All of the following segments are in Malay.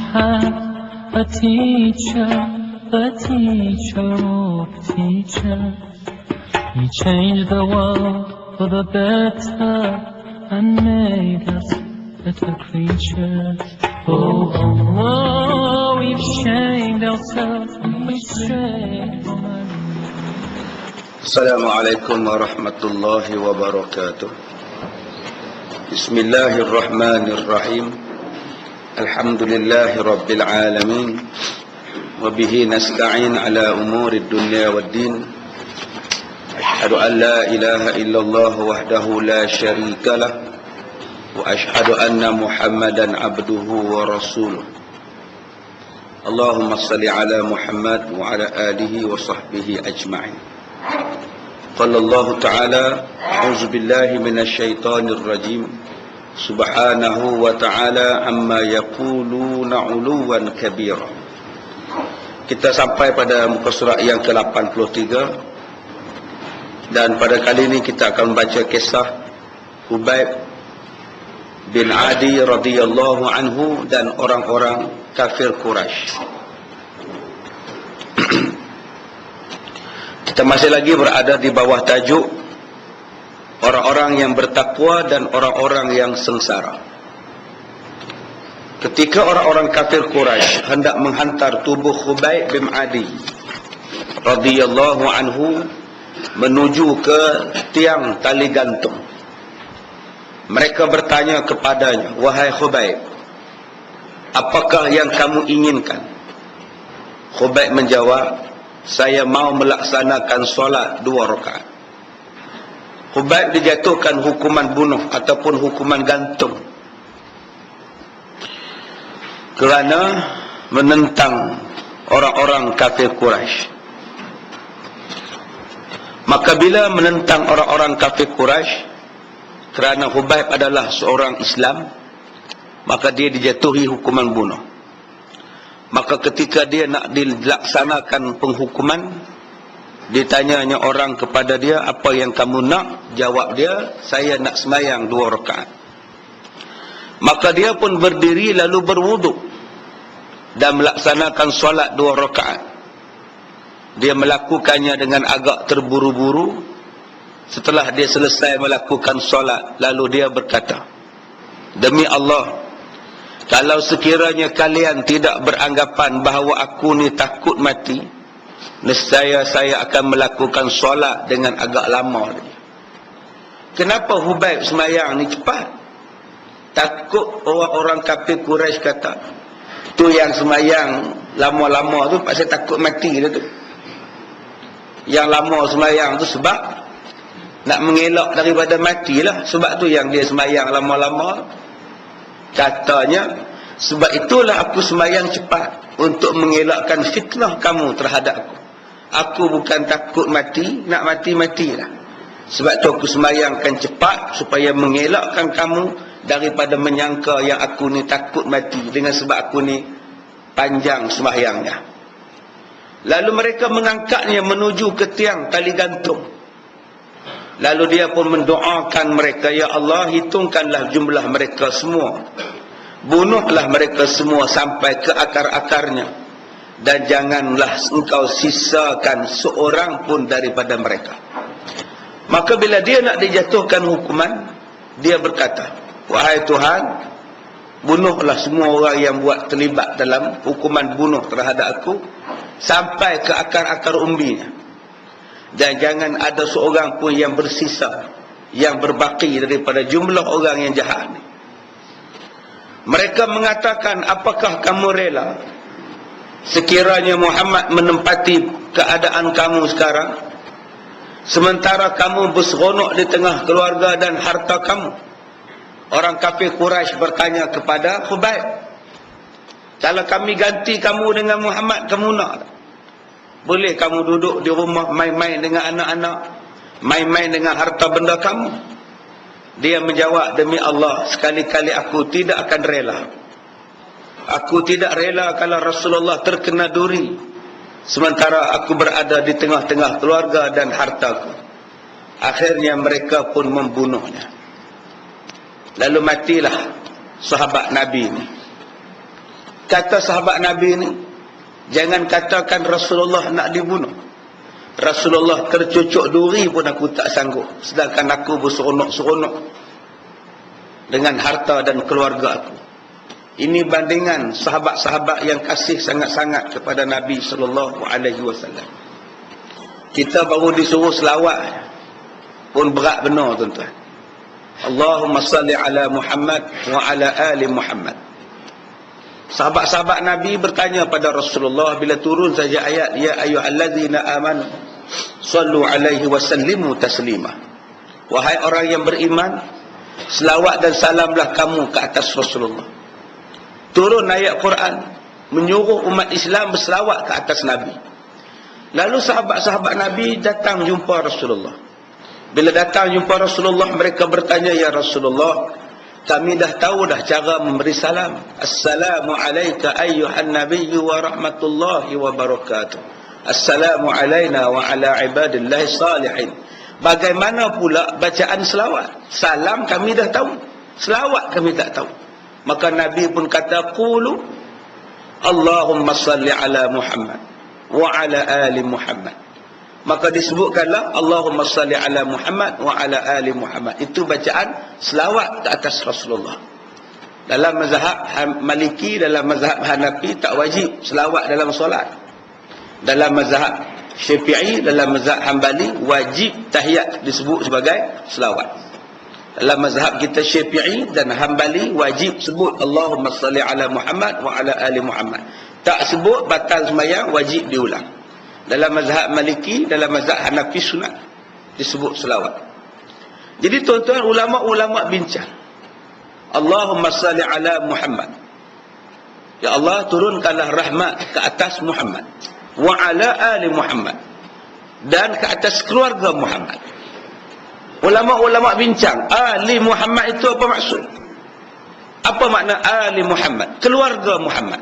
had a teacher, the teacher of teachers. He changed the world for the better and made us better creatures. Oh Allah, we've shamed ourselves, we've strayed from our... Assalamualaikum warahmatullahi wabarakatuh. Bismillahirrahmanirrahim. Alhamdulillahi rabbil alamin. Wabihi nasta'in ala umuri dunya waddin. Ashhadu an la ilaha illallah wahdahu la sharika lah. Wa ashhadu anna Muhammadan abduhu wa rasuluh. Allahumma salli ala Muhammad wa ala alihi wa sahbihi ajma'in. Qala Allah Ta'ala, a'udzu billahi minasy syaithanir rajim. Subhanahu wa ta'ala amma yaquluna 'uluwan kabira. Kita sampai pada muka surat yang ke-83, dan pada kali ini kita akan membaca kisah Khubayb bin Adi radhiyallahu anhu dan orang-orang kafir Quraisy. Kita masih lagi berada di bawah tajuk orang-orang yang bertakwa dan orang-orang yang sengsara. Ketika orang-orang kafir Quraisy hendak menghantar tubuh Khubayb bin Adi radhiyallahu anhu menuju ke tiang tali gantung, mereka bertanya kepadanya, "Wahai Khubayb, apakah yang kamu inginkan?" Khubayb menjawab, "Saya mau melaksanakan solat 2 rakaat." Khubayb dijatuhkan hukuman bunuh ataupun hukuman gantung kerana menentang orang-orang kafir Quraisy. Maka bila menentang orang-orang kafir Quraisy, kerana Khubayb adalah seorang Islam, maka dia dijatuhi hukuman bunuh. Maka ketika dia nak dilaksanakan penghukuman, ditanyanya orang kepada dia, "Apa yang kamu nak?" Jawab dia, "Saya nak sembahyang 2 rakaat." Maka dia pun berdiri lalu berwuduk dan melaksanakan solat 2 rakaat. Dia melakukannya dengan agak terburu-buru. Setelah dia selesai melakukan solat, lalu dia berkata, "Demi Allah, kalau sekiranya kalian tidak beranggapan bahawa aku ni takut mati, nescaya saya akan melakukan solat dengan agak lama." Kenapa Khubayb sembahyang ni cepat? Takut orang-orang kafir Quraisy kata, tu yang sembahyang lama-lama tu pasal takut mati dia tu. Yang lama sembahyang tu sebab nak mengelak daripada matilah. Sebab tu yang dia sembahyang lama-lama. Katanya, "Sebab itulah aku sembahyang cepat, untuk mengelakkan fitnah kamu terhadap aku. Aku bukan takut mati, nak mati-matilah. Sebab tu aku sembahyangkan cepat supaya mengelakkan kamu daripada menyangka yang aku ni takut mati dengan sebab aku ni panjang sembahyangnya." Lalu mereka mengangkatnya menuju ke tiang tali gantung. Lalu dia pun mendoakan mereka, "Ya Allah, hitungkanlah jumlah mereka semua. Bunuhlah mereka semua sampai ke akar-akarnya. Dan janganlah engkau sisakan seorang pun daripada mereka." Maka bila dia nak dijatuhkan hukuman, dia berkata, "Wahai Tuhan, bunuhlah semua orang yang buat terlibat dalam hukuman bunuh terhadap aku sampai ke akar-akar umbinya. Dan jangan ada seorang pun yang bersisa, yang berbaki daripada jumlah orang yang jahat ni." Mereka mengatakan, "Apakah kamu rela sekiranya Muhammad menempati keadaan kamu sekarang, sementara kamu berseronok di tengah keluarga dan harta kamu?" Orang kafir Quraisy bertanya kepada Khubayb, "Kalau kami ganti kamu dengan Muhammad, kamu nak tak? Boleh kamu duduk di rumah main-main dengan anak-anak, main-main dengan harta benda kamu?" Dia menjawab, "Demi Allah, sekali-kali aku tidak akan rela. Aku tidak rela kalau Rasulullah terkena duri, sementara aku berada di tengah-tengah keluarga dan hartaku." Akhirnya mereka pun membunuhnya. Lalu matilah sahabat Nabi ini. kata sahabat Nabi ni, jangan katakan Rasulullah nak dibunuh. Rasulullah tercucuk duri pun aku tak sanggup, sedangkan aku berseronok-seronok dengan harta dan keluarga aku. Ini bandingan sahabat-sahabat yang kasih sangat-sangat kepada Nabi SAW. Kita baru disuruh selawat pun berat benar tuan-tuan. Allahumma salli ala Muhammad wa ala ali Muhammad. Sahabat-sahabat Nabi bertanya pada Rasulullah bila turun saja ayat ya ayyuhallazina amanu sallu alaihi wa sallimu taslima. Wahai orang yang beriman, selawat dan salamlah kamu ke atas Rasulullah. Turun ayat Quran menyuruh umat Islam berselawat ke atas Nabi. Lalu sahabat-sahabat Nabi datang jumpa Rasulullah. Bila datang jumpa Rasulullah, mereka bertanya, ya Rasulullah, kami dah tahu dah cara memberi salam. Assalamu alayka ayyuhan nabiyyu wa rahmatullahi wa barakatuh. Assalamu alayna wa ala ibadillahi salihin. Bagaimana pula bacaan selawat? Salam kami dah tahu, selawat kami tak tahu. Maka Nabi pun kata, qulu Allahumma salli ala Muhammad wa ala ali Muhammad. Maka disebutkanlah Allahumma salli ala Muhammad wa ala ali Muhammad. Itu bacaan selawat ke atas Rasulullah. Dalam mazhab Maliki, dalam mazhab Hanafi tak wajib selawat dalam solat. Dalam mazhab Syafi'i, dalam mazhab Hanbali wajib tahiyat disebut sebagai selawat. Dalam mazhab kita Syafi'i dan Hanbali wajib sebut Allahumma salli ala Muhammad wa ala ali Muhammad. Tak sebut batal sembahyang, wajib diulang. Dalam mazhab Maliki, dalam mazhab Hanafi sunat disebut selawat. Jadi tuan-tuan, ulama-ulama bincang, Allahumma salli ala Muhammad, ya Allah turunkanlah rahmat ke atas Muhammad, wa ala ali Muhammad, dan ke atas keluarga Muhammad. Ulama-ulama bincang, ali Muhammad itu apa maksud? Apa makna ali Muhammad? Keluarga Muhammad.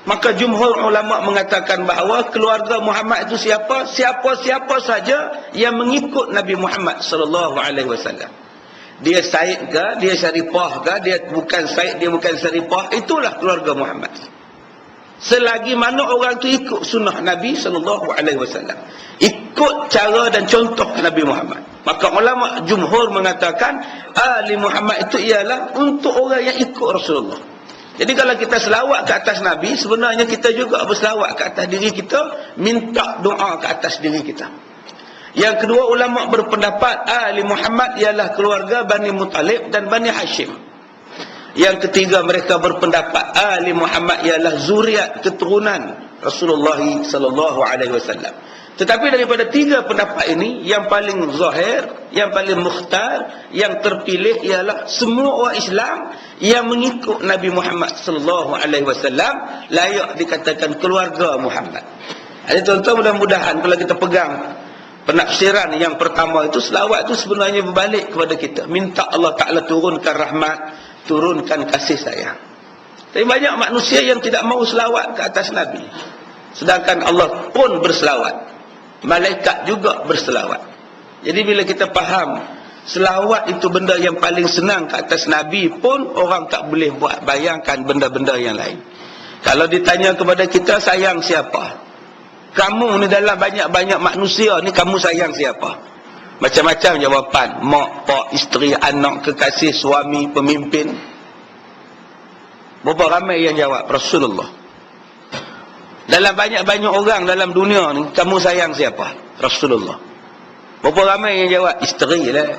Maka jumhur ulama mengatakan bahawa keluarga Muhammad itu siapa? Siapa-siapa saja yang mengikut Nabi Muhammad SAW. Dia Said ke, dia Syarifah ke, dia bukan Said, dia bukan Syarifah, itulah keluarga Muhammad. Selagi mana orang itu ikut sunnah Nabi SAW, ikut cara dan contoh Nabi Muhammad, maka ulama jumhur mengatakan ali Muhammad itu ialah untuk orang yang ikut Rasulullah. Jadi kalau kita selawat ke atas Nabi, sebenarnya kita juga berselawat ke atas diri kita, minta doa ke atas diri kita. Yang kedua, ulama berpendapat ali Muhammad ialah keluarga Bani Muttalib dan Bani Hashim. Yang ketiga, mereka berpendapat ali Muhammad ialah zuriat keturunan Rasulullah SAW. Tetapi daripada tiga pendapat ini, yang paling zahir, yang paling mukhtar, yang terpilih ialah semua orang Islam yang mengikut Nabi Muhammad SAW layak dikatakan keluarga Muhammad. Jadi tuan-tuan, mudah-mudahan kalau kita pegang penafsiran yang pertama itu, selawat itu sebenarnya berbalik kepada kita, minta Allah Ta'ala turunkan rahmat, turunkan kasih sayang. Tapi banyak manusia yang tidak mau selawat ke atas Nabi, sedangkan Allah pun berselawat, malaikat juga berselawat. Jadi bila kita faham selawat itu benda yang paling senang ke atas Nabi pun, orang tak boleh buat bayangkan benda-benda yang lain. Kalau ditanya kepada kita, sayang siapa? Kamu ni dalam banyak-banyak manusia ni, kamu sayang siapa? Macam-macam jawapan. Mak, pak, isteri, anak, kekasih, suami, pemimpin. Berapa ramai yang jawab? Rasulullah. Dalam banyak-banyak orang dalam dunia ni, kamu sayang siapa? Rasulullah. Berapa ramai yang jawab? Isteri lah,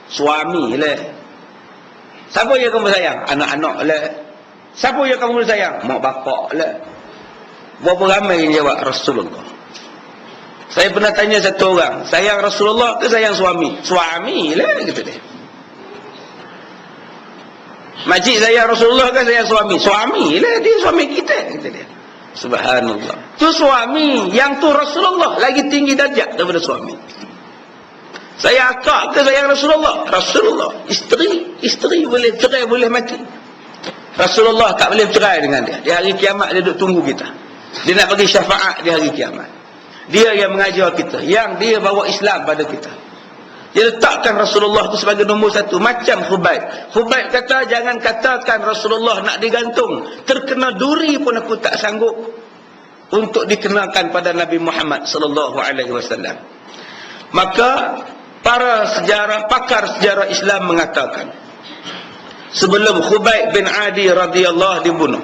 suami lah. Siapa yang kamu sayang? Anak-anak lah. Siapa yang kamu sayang? Mak bapak lah. Berapa ramai yang jawab? Rasulullah. Saya pernah tanya satu orang, sayang Rasulullah ke sayang suami? Suami lah, gitu dia. Makcik sayang Rasulullah ke sayang suami? Suami lah, dia suami kita, gitu dia. Subhanallah. Tu suami, yang tu Rasulullah lagi tinggi darjat daripada suami. Saya akak ke sayang Rasulullah? Rasulullah. Isteri boleh cerai, boleh mati. Rasulullah tak boleh cerai dengan dia. Di hari kiamat dia duduk tunggu kita. Dia nak bagi syafaat di hari kiamat. Dia yang mengajar kita, yang dia bawa Islam pada kita. Dia letakkan Rasulullah itu sebagai nombor satu. Macam Khubayb. Khubayb kata, jangan katakan Rasulullah nak digantung. Terkena duri pun aku tak sanggup untuk dikenakan pada Nabi Muhammad sallallahu alaihi wasallam. Maka para pakar sejarah Islam mengatakan, sebelum Khubayb bin Adi radhiyallahu dibunuh,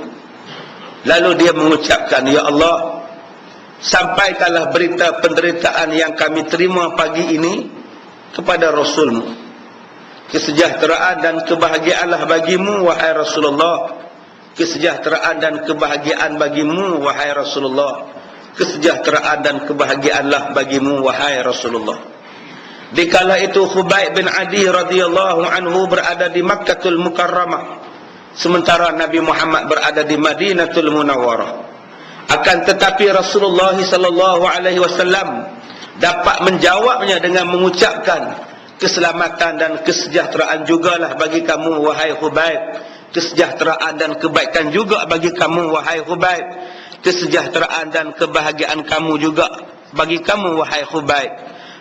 lalu dia mengucapkan, ya Allah, sampaikanlah berita penderitaan yang kami terima pagi ini kepada Rasulmu. Kesejahteraan dan kebahagiaanlah bagimu, wahai Rasulullah. Kesejahteraan dan kebahagiaan bagimu, wahai Rasulullah. Kesejahteraan dan kebahagiaanlah bagimu, wahai Rasulullah. Dikala itu Khubayb bin Adi radhiyallahu anhu berada di Makkahul Mukarramah, sementara Nabi Muhammad berada di Madinatul Munawwarah. Akan tetapi Rasulullah sallallahu alaihi wasallam dapat menjawabnya dengan mengucapkan, keselamatan dan kesejahteraan jugalah bagi kamu, wahai Khubayb. Kesejahteraan dan kebaikan juga bagi kamu, wahai Khubayb. Kesejahteraan dan kebahagiaan kamu juga bagi kamu, wahai Khubayb.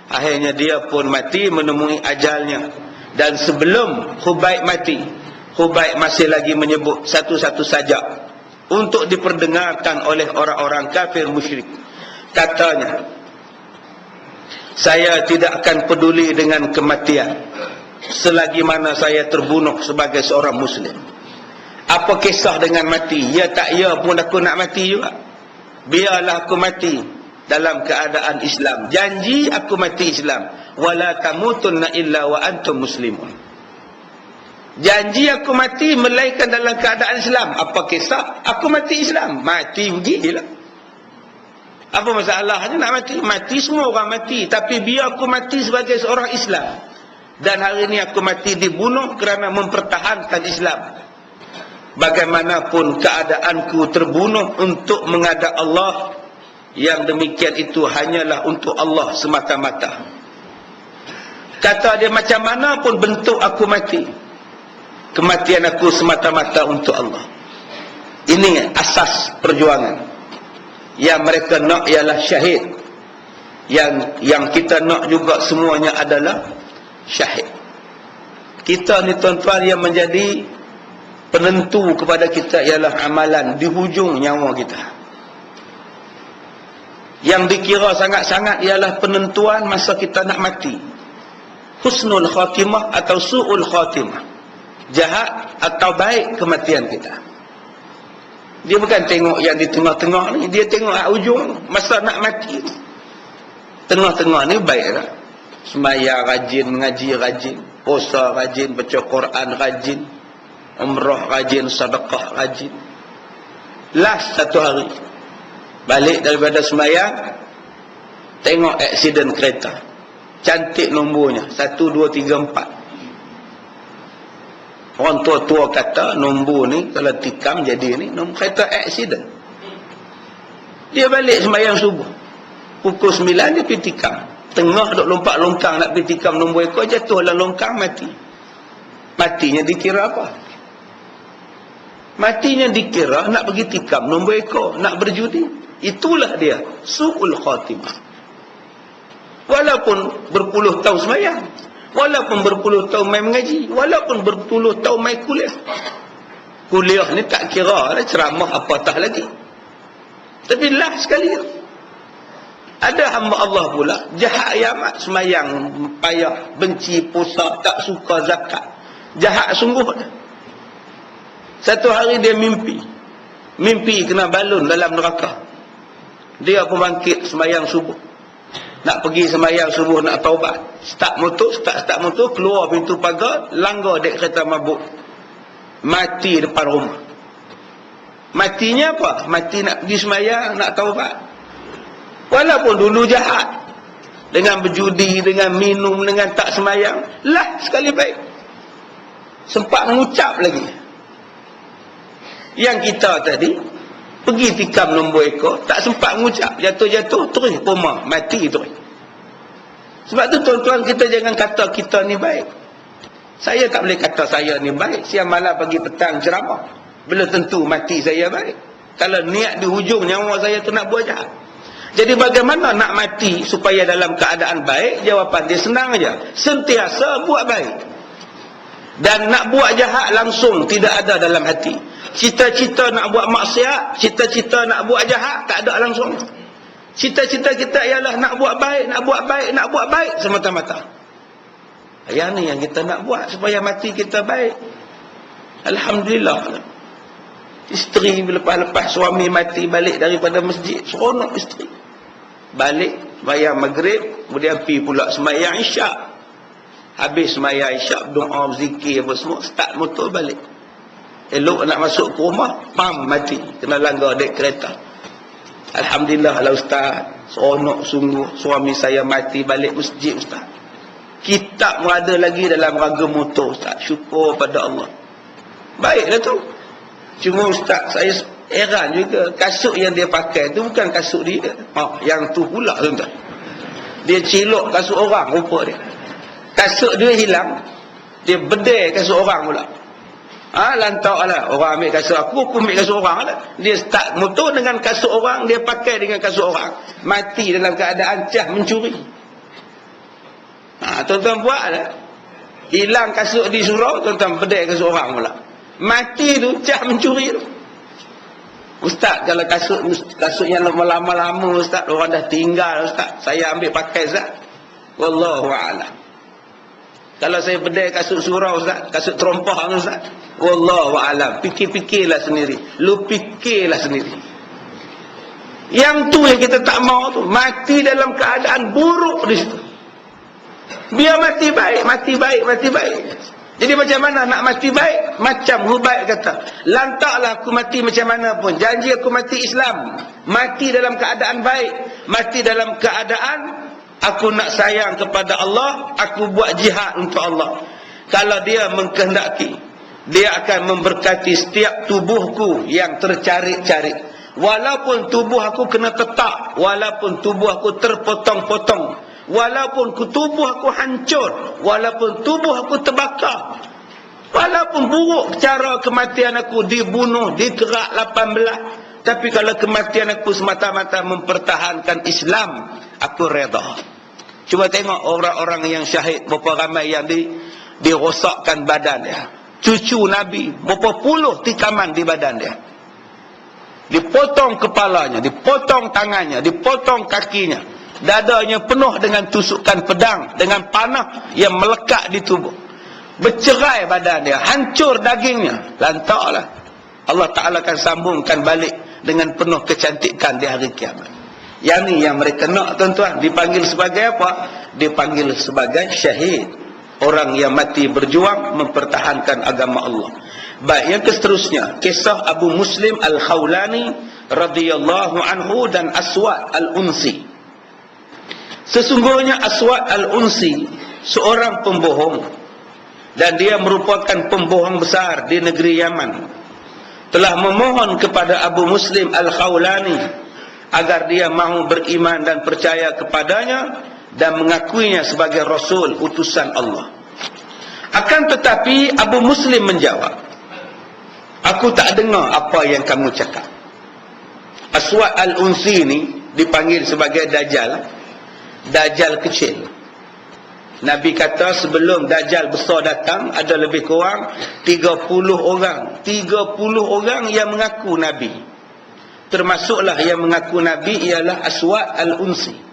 Akhirnya dia pun mati menemui ajalnya. Dan sebelum Khubayb mati, Khubayb masih lagi menyebut satu-satu saja untuk diperdengarkan oleh orang-orang kafir musyrik. Katanya, saya tidak akan peduli dengan kematian selagi mana saya terbunuh sebagai seorang Muslim. Apa kisah dengan mati? Ya tak ya pun aku nak mati juga. Biarlah aku mati dalam keadaan Islam. Janji aku mati Islam. Wala tamutunna illa wa antum muslimun. Janji aku mati melainkan dalam keadaan Islam. Apa kisah? Aku mati Islam. Mati pergilah. Apa masalahnya nak mati? Mati semua orang mati. Tapi biar aku mati sebagai seorang Islam. Dan hari ini aku mati dibunuh kerana mempertahankan Islam. Bagaimanapun keadaanku terbunuh untuk menghadap Allah. Yang demikian itu hanyalah untuk Allah semata-mata. Kata dia, macam mana pun bentuk aku mati, kematian aku semata-mata untuk Allah. Ini asas perjuangan. Yang mereka nak ialah syahid. Yang kita nak juga semuanya adalah syahid. Kita ni tuan-tuan, yang menjadi penentu kepada kita ialah amalan di hujung nyawa kita. Yang dikira sangat-sangat ialah penentuan masa kita nak mati. Husnul khatimah atau su'ul khatimah. Jahat atau baik kematian kita. Dia bukan tengok yang di tengah-tengah ni, dia tengok at ujung masa nak mati. Tengah-tengah ni baiklah. Sembahyang rajin, mengaji rajin, puasa rajin, baca Quran rajin, umrah rajin, sedekah rajin. Last satu hari balik daripada sembahyang, tengok aksiden kereta. Cantik nombornya 1, 2, 3, 4. Orang tua-tua kata nombor ni kalau tikam jadi ni nombor kereta aksiden. Dia balik sembahyang subuh pukul 9 dia pergi tikam. Tengah duk lompat longkang nak pergi tikam nombor ekor, jatuh dalam longkang, mati. Matinya dikira apa? Matinya dikira nak pergi tikam nombor ekor, nak berjudi. Itulah dia su'ul khatimah. Walaupun berpuluh tahun sembahyang, walaupun berpuluh tahun main mengaji, walaupun berpuluh tahun main kuliah. Kuliah ni tak kira lah, ceramah apatah lagi. Tapi lah sekali ada hamba Allah pula jahat amat, sembahyang payah, benci puasa, tak suka zakat, jahat sungguh. Satu hari dia mimpi kena balun dalam neraka. Dia pun bangkit sembahyang subuh, nak pergi sembahyang subuh, nak taubat. Start motor, keluar pintu pagar, langgar dek kereta mabuk, mati depan rumah. Matinya apa? Mati nak pergi sembahyang, nak taubat. Walaupun dulu jahat, dengan berjudi, dengan minum, dengan tak sembahyang, lah sekali baik, sempat mengucap lagi. Yang kita tadi pergi tikam nombor ekor, tak sempat mengucap, jatuh-jatuh terus koma, mati terus. Sebab tu tuan-tuan, kita jangan kata kita ni baik. Saya tak boleh kata saya ni baik. Siang malam pagi petang ceramah, belum tentu mati saya baik. Kalau niat di hujung nyawa saya tu nak buat jahat. Jadi bagaimana nak mati supaya dalam keadaan baik? Jawapan dia senang aja. Sentiasa buat baik. Dan nak buat jahat langsung tidak ada dalam hati. Cita-cita nak buat maksiat, cita-cita nak buat jahat tak ada langsung. Cita-cita kita ialah nak buat baik, nak buat baik, nak buat baik semata-mata. Yang ni yang kita nak buat supaya mati kita baik. Alhamdulillah. Isteri lepas-lepas suami mati balik daripada masjid, seronok isteri. Balik sembahyang maghrib, kemudian pergi pula sembahyang isyak. Habis sembahyang isyak, doa, zikir apa semua, start motor balik. Elok nak masuk ke rumah, pam, mati, kena langgar dek kereta. Alhamdulillah lah ustaz, seronok sungguh suami saya mati balik masjid ustaz. Kitab ada lagi dalam raga motor ustaz, syukur pada Allah. Baiklah tu. Cuma ustaz, saya heran juga, kasut yang dia pakai tu bukan kasut dia. Yang tu pula tuan-tuan. Dia cilok kasut orang rupa dia. Kasut dia hilang, dia bedai kasut orang pula. Lantak lah, orang ambil kasut aku ambil kasut orang lah. Dia start motor dengan kasut orang, dia pakai dengan kasut orang. Mati dalam keadaan cah mencuri. Tuan-tuan buat lah. Hilang kasut di surau, tuan-tuan bedai kasut orang pula. Mati tu cah mencuri tu. Ustaz, kalau kasut yang lama-lama ustaz, orang dah tinggal ustaz, saya ambil pakai ustaz. Wallahu a'lam. Kalau saya bedai kasut surau ustaz, kasut terompah ustaz, wallahu a'lam. Fikir-fikirlah sendiri. Lu fikirlah sendiri. Yang tu yang kita tak mau tu, mati dalam keadaan buruk di situ. Biar mati baik, mati baik, mati baik. Jadi macam mana nak mati baik? Macam Hubaib kata, lantaklah aku mati macam mana pun, janji aku mati Islam, mati dalam keadaan baik, mati dalam keadaan aku nak sayang kepada Allah, aku buat jihad untuk Allah. Kalau dia mengkehendaki, dia akan memberkati setiap tubuhku yang tercarik-carik. Walaupun tubuh aku kena tetap, walaupun tubuh aku terpotong-potong, walaupun tubuh aku hancur, walaupun tubuh aku terbakar, walaupun buruk cara kematian aku, dibunuh, dikerak 18, tapi kalau kematian aku semata-mata mempertahankan Islam, aku reda. Cuba tengok orang-orang yang syahid, berapa ramai yang dirosakkan badan dia. Cucu Nabi, berapa puluh tikaman di badan dia. Dipotong kepalanya, dipotong tangannya, dipotong kakinya. Dadanya penuh dengan tusukan pedang, dengan panah yang melekat di tubuh. Bercerai badan dia, hancur dagingnya. Lantaklah Allah Ta'ala akan sambungkan balik dengan penuh kecantikan di hari kiamat. Yang ni yang mereka nak tuan-tuan. Dipanggil sebagai apa? Dipanggil sebagai syahid. Orang yang mati berjuang mempertahankan agama Allah. Baik, yang seterusnya, kisah Abu Muslim Al-Khawlani radhiyallahu anhu dan Aswad Al-Unsi. Sesungguhnya Aswad Al-Unsi seorang pembohong, dan dia merupakan pembohong besar di negeri Yaman. Telah memohon kepada Abu Muslim Al-Khawlani agar dia mahu beriman dan percaya kepadanya dan mengakuinya sebagai Rasul utusan Allah. Akan tetapi Abu Muslim menjawab, aku tak dengar apa yang kamu cakap. Aswad Al-Unsi ni dipanggil sebagai Dajjal. Dajjal kecil. Nabi kata sebelum Dajjal besar datang, ada lebih kurang 30 orang. 30 orang yang mengaku Nabi. Termasuklah yang mengaku Nabi ialah Aswad Al-Unsi.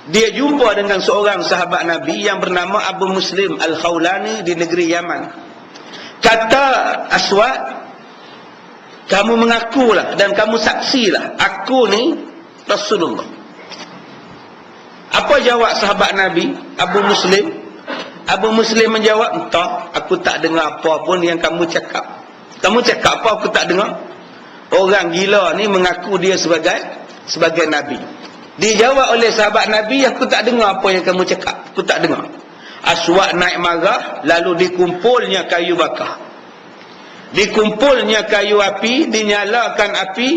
Dia jumpa dengan seorang sahabat Nabi yang bernama Abu Muslim Al-Khawlani di negeri Yaman. Kata Aswad, kamu mengakulah dan kamu saksilah, aku ni Rasulullah. Apa jawab sahabat Nabi, Abu Muslim? Abu Muslim menjawab, entah, aku tak dengar apa pun yang kamu cakap. Kamu cakap apa aku tak dengar? Orang gila ni mengaku dia sebagai Nabi. Dijawab oleh sahabat Nabi, aku tak dengar apa yang kamu cakap, aku tak dengar. Aswad naik marah, lalu dikumpulnya kayu bakar. Dikumpulnya kayu api, dinyalakan api,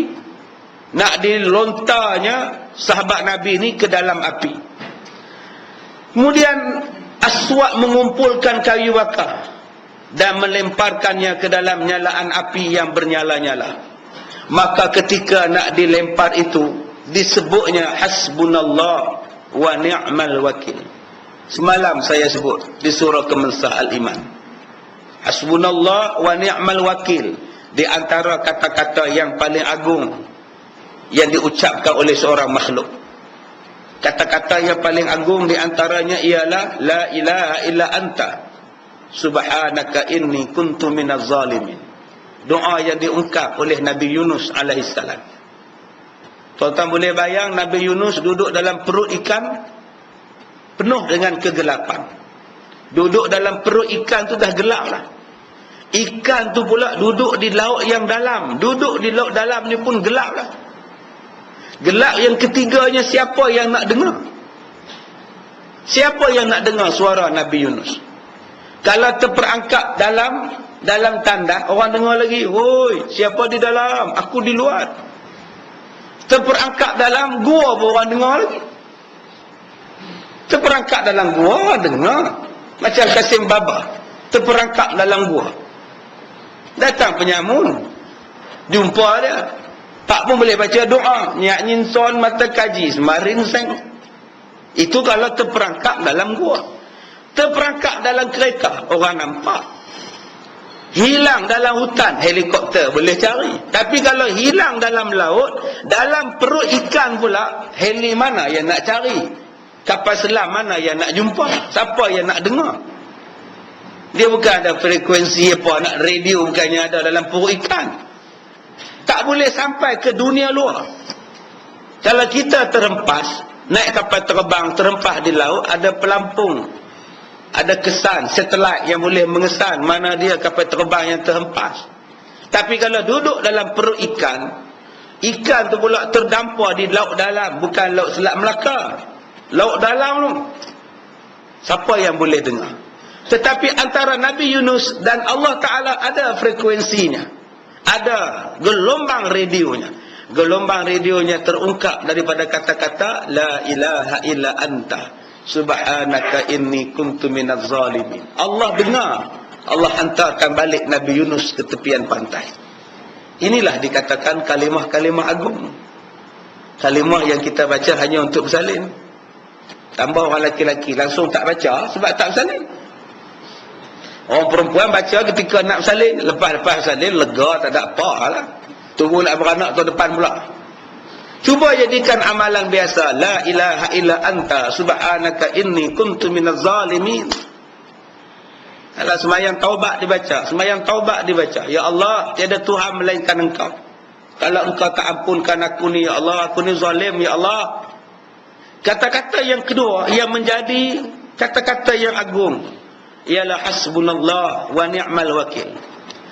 nak dilontarnya sahabat Nabi ni ke dalam api. Kemudian Aswad mengumpulkan kayu bakar dan melemparkannya ke dalam nyalaan api yang bernyala-nyala. Maka ketika nak dilempar itu, disebutnya hasbunallah wa ni'mal wakil. Semalam saya sebut di surah Kemensah Al-Iman. Hasbunallah wa ni'mal wakil, di antara kata-kata yang paling agung yang diucapkan oleh seorang makhluk. Kata-kata yang paling agung di antaranya ialah la ilaha illa anta subhanaka inni kuntu minaz zalimin. Doa yang diungkap oleh Nabi Yunus alaihissalam. Tuan-tuan boleh bayang Nabi Yunus duduk dalam perut ikan penuh dengan kegelapan. Duduk dalam perut ikan tu dah gelap lah. Ikan tu pula duduk di laut yang dalam. Duduk di laut dalam ni pun gelap lah. Gelap yang ketiganya, siapa yang nak dengar? Siapa yang nak dengar suara Nabi Yunus? Kalau terperangkap dalam tandas, orang dengar lagi, "Hoi, siapa di dalam? Aku di luar." Terperangkap dalam gua pun orang dengar lagi. Terperangkap dalam gua dengar. Macam Kasim Baba terperangkap dalam gua. Datang penyamun, jumpa dia, tak pun boleh baca doa, nyak nyinson mata kaji semarin seng. Itu kalau terperangkap dalam gua. Terperangkap dalam kereta, orang nampak. Hilang dalam hutan, helikopter boleh cari. Tapi kalau hilang dalam laut, dalam perut ikan pula, heli mana yang nak cari? Kapal selam mana yang nak jumpa? Siapa yang nak dengar? Dia bukan ada frekuensi apa, nak radio bukannya ada dalam perut ikan. Tak boleh sampai ke dunia luar. Kalau kita terhempas, naik kapal terbang, terhempas di laut, ada pelampung, ada kesan satelit yang boleh mengesan mana dia kapal terbang yang terhempas. Tapi kalau duduk dalam perut ikan, ikan tu pula terdampar di laut dalam, bukan laut Selat Melaka, laut dalam tu. Siapa yang boleh dengar? Tetapi antara Nabi Yunus dan Allah Ta'ala ada frekuensinya, ada gelombang radionya. Gelombang radionya terungkap daripada kata-kata la ilaha illa anta subhanaka inni kuntu minaz zalimin. Allah dengar. Allah hantarkan balik Nabi Yunus ke tepian pantai. Inilah dikatakan kalimah-kalimah agung. Kalimah yang kita baca hanya untuk bersalin. Tambah orang lelaki-lelaki langsung tak baca sebab tak bersalin. Orang perempuan baca ketika nak bersalin, lepas-lepas bersalin lega, tak ada apa lah. Tunggu nak beranak tahun depan pula. Cuba jadikan amalan biasa. La ilaha illa anta subhanaka inni kuntu minaz zalimin. Kalau semayang taubat dibaca, semayang taubat dibaca. Ya Allah, tiada Tuhan melainkan Engkau. Kalau Engkau tak ampunkan aku ni, ya Allah, aku ni zalim, ya Allah. Kata-kata yang kedua yang menjadi kata-kata yang agung ialah hasbunallah wa ni'mal wakil.